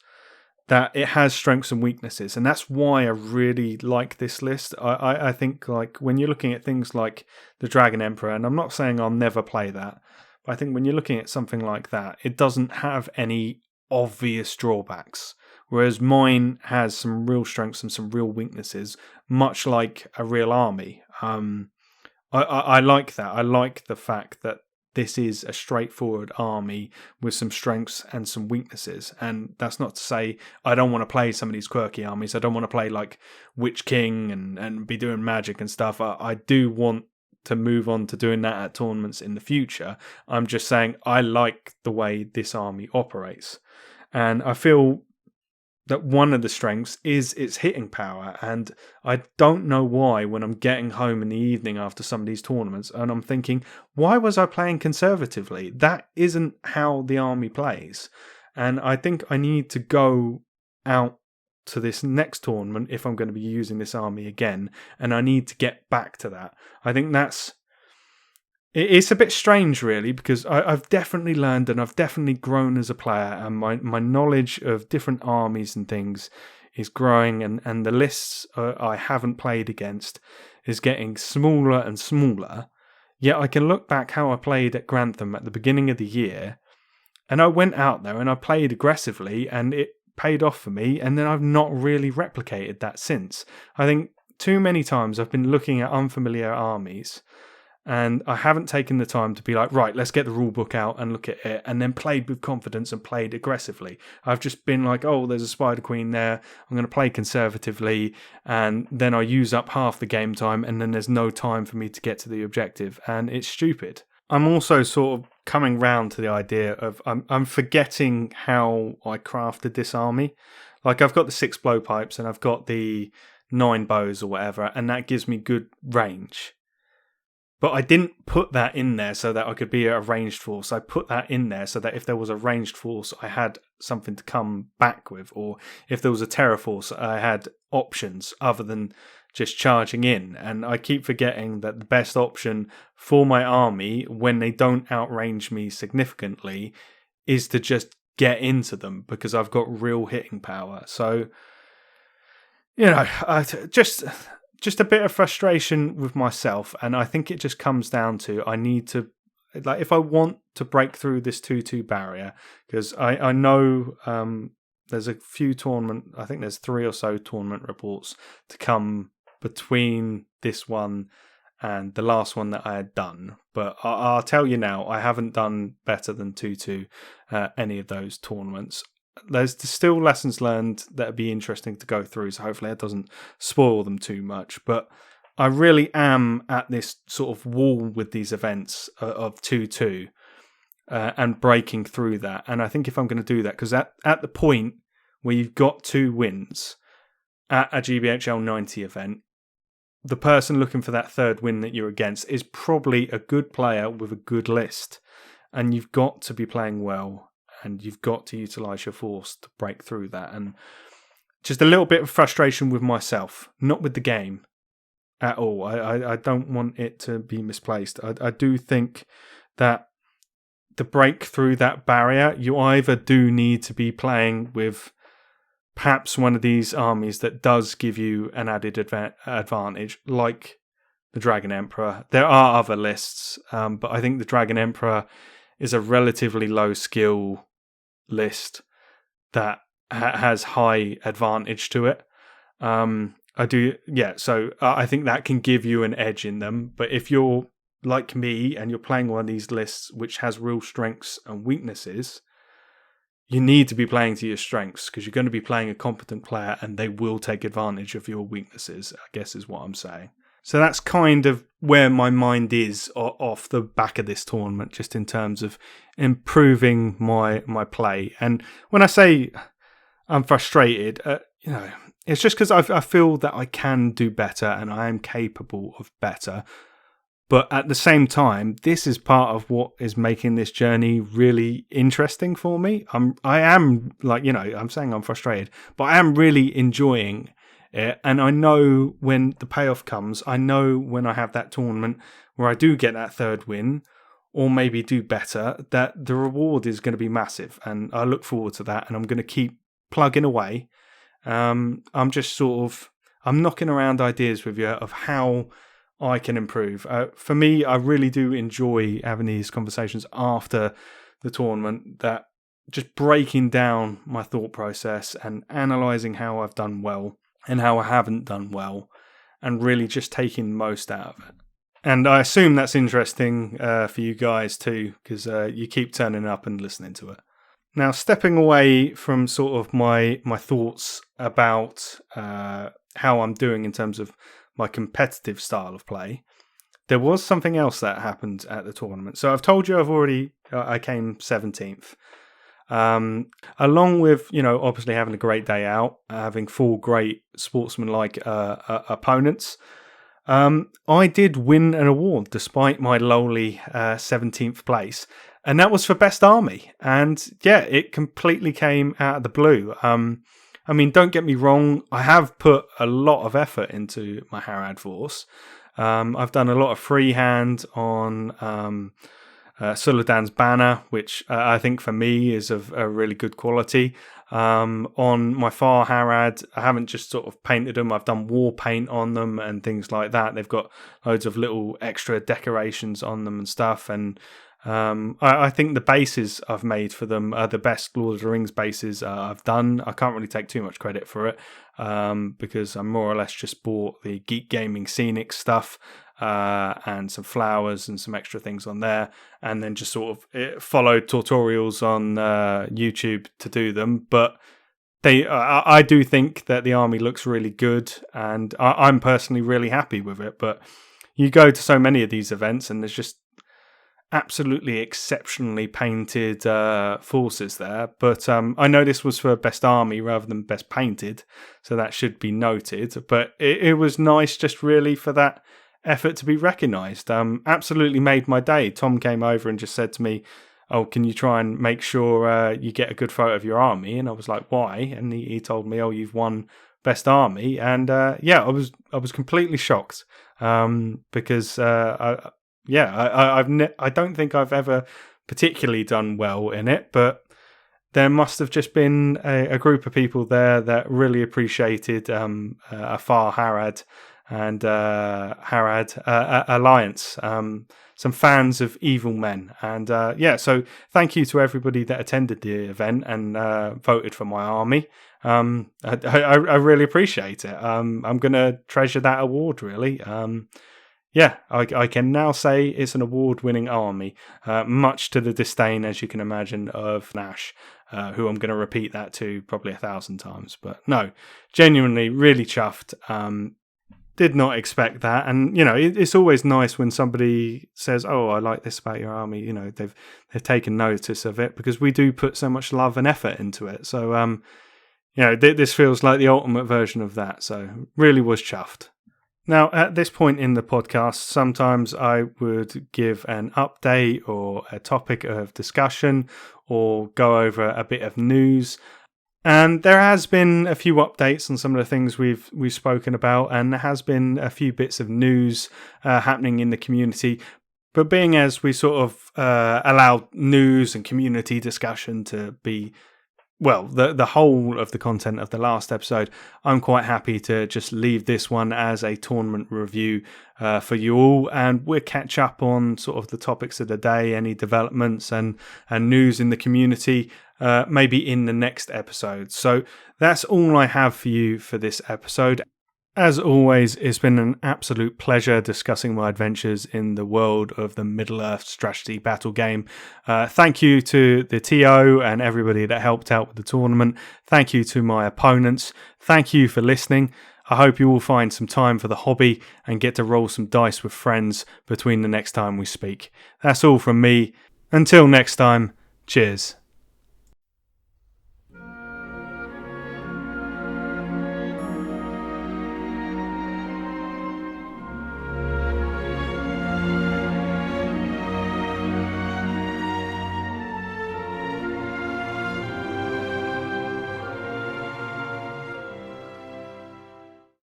that it has strengths and weaknesses, and that's why I really like this list. I think, like, when you're looking at things like the Dragon Emperor, and I'm not saying I'll never play that, but I think when you're looking at something like that, it doesn't have any obvious drawbacks, whereas mine has some real strengths and some real weaknesses, much like a real army. I like that. I like the fact that this is a straightforward army with some strengths and some weaknesses. And that's not to say I don't want to play some of these quirky armies. I don't want to play like Witch King and be doing magic and stuff. I do want to move on to doing that at tournaments in the future. I'm just saying I like the way this army operates. And I feel that one of the strengths is its hitting power, and I don't know why when I'm getting home in the evening after some of these tournaments and I'm thinking, why was I playing conservatively? That isn't how the army plays. And I think I need to go out to this next tournament if I'm going to be using this army again, and I need to get back to that. I think it's a bit strange, really, because I've definitely learned and I've definitely grown as a player, and my knowledge of different armies and things is growing, and the lists I haven't played against is getting smaller and smaller. Yet I can look back how I played at Grantham at the beginning of the year, and I went out there and I played aggressively, and it paid off for me, and then I've not really replicated that since. I think too many times I've been looking at unfamiliar armies and I haven't taken the time to be like, right, let's get the rule book out and look at it, and then played with confidence and played aggressively. I've just been like, oh, there's a Spider Queen there, I'm going to play conservatively, and then I use up half the game time, and then there's no time for me to get to the objective, and it's stupid. I'm also sort of coming round to the idea of I'm forgetting how I crafted this army. Like, I've got the 6 blowpipes and I've got the 9 bows or whatever, and that gives me good range. But I didn't put that in there so that I could be a ranged force. I put that in there so that if there was a ranged force, I had something to come back with. Or if there was a terror force, I had options other than just charging in. And I keep forgetting that the best option for my army, when they don't outrange me significantly, is to just get into them, because I've got real hitting power. So, you know, just a bit of frustration with myself, and I think it just comes down to I need to, like, if I want to break through this 2-2 barrier, because I know there's a few tournament, I think there's 3 or so tournament reports to come between this one and the last one that I had done, but I'll tell you now, I haven't done better than 2-2 any of those tournaments. There's still lessons learned that would be interesting to go through, so hopefully it doesn't spoil them too much. But I really am at this sort of wall with these events of 2-2 and breaking through that. And I think if I'm going to do that, because at the point where you've got 2 wins at a GBHL 90 event, the person looking for that 3rd win that you're against is probably a good player with a good list. And you've got to be playing well, and you've got to utilise your force to break through that. And just a little bit of frustration with myself, not with the game at all. I don't want it to be misplaced. I do think that to break through that barrier, you either do need to be playing with perhaps one of these armies that does give you an added advantage, like the Dragon Emperor. There are other lists, but I think the Dragon Emperor is a relatively low skill list that has high advantage to it. So I think that can give you an edge in them. But if you're like me and you're playing one of these lists which has real strengths and weaknesses, you need to be playing to your strengths, because you're going to be playing a competent player and they will take advantage of your weaknesses, I guess is what I'm saying. So that's kind of where my mind is off the back of this tournament, just in terms of improving my play. And when I say I'm frustrated, it's just because I feel that I can do better and I am capable of better. But at the same time, this is part of what is making this journey really interesting for me. I'm saying I'm frustrated, but I am really enjoying it. And I know when the payoff comes, I know when I have that tournament where I do get that 3rd win, or maybe do better, that the reward is going to be massive. And I look forward to that, and I'm going to keep plugging away. I'm knocking around ideas with you of how I can improve. For me, I really do enjoy having these conversations after the tournament, that just breaking down my thought process and analysing how I've done well and how I haven't done well, and really just taking the most out of it. And I assume that's interesting for you guys too, because you keep turning up and listening to it. Now, stepping away from sort of my thoughts about how I'm doing in terms of my competitive style of play, there was something else that happened at the tournament. So I've told you I came 17th. Along with, obviously having a great day out, having 4 great sportsmanlike opponents, I did win an award despite my lowly 17th place. And that was for Best Army. And yeah, it completely came out of the blue. Don't get me wrong, I have put a lot of effort into my Harad force. I've done a lot of freehand on Suladan's banner, which I think for me is of a really good quality. On my Far Harad, I haven't just sort of painted them, I've done war paint on them and things like that. They've got loads of little extra decorations on them and stuff, and I think the bases I've made for them are the best Lord of the Rings bases I've done. I can't really take too much credit for it because I more or less just bought the Geek Gaming Scenic stuff and some flowers and some extra things on there, and then just sort of followed tutorials on YouTube to do them. But I do think that the army looks really good, and I'm personally really happy with it. But you go to so many of these events and there's just absolutely exceptionally painted forces there, but I know this was for Best Army rather than Best Painted, so that should be noted. But it was nice just really for that effort to be recognised. Absolutely made my day. Tom came over and just said to me, "Oh, can you try and make sure you get a good photo of your army?" And I was like, "Why?" And he told me, "Oh, you've won Best Army." And I was completely shocked because I don't think I've ever particularly done well in it, but there must have just been a group of people there that really appreciated a Far Harad and Harad Alliance, some fans of Evil Men. And so thank you to everybody that attended the event and voted for my army. I really appreciate it. I'm going to treasure that award, really. I can now say it's an award-winning army, much to the disdain, as you can imagine, of Nash, who I'm going to repeat that to probably 1,000 times. But no, genuinely, really chuffed. Did not expect that. And, it's always nice when somebody says, "Oh, I like this about your army." They've taken notice of it, because we do put so much love and effort into it. So, this feels like the ultimate version of that. So really was chuffed. Now, at this point in the podcast, sometimes I would give an update or a topic of discussion or go over a bit of news. And there has been a few updates on some of the things we've spoken about, and there has been a few bits of news happening in the community. But being as we sort of allow news and community discussion to be the whole of the content of the last episode, I'm quite happy to just leave this one as a tournament review for you all, and we'll catch up on sort of the topics of the day, any developments and news in the community, maybe in the next episode. So that's all I have for you for this episode. As always, it's been an absolute pleasure discussing my adventures in the world of the Middle-earth strategy battle game. Thank you to the TO and everybody that helped out with the tournament. Thank you to my opponents. Thank you for listening. I hope you all find some time for the hobby and get to roll some dice with friends between the next time we speak. That's all from me. Until next time, cheers.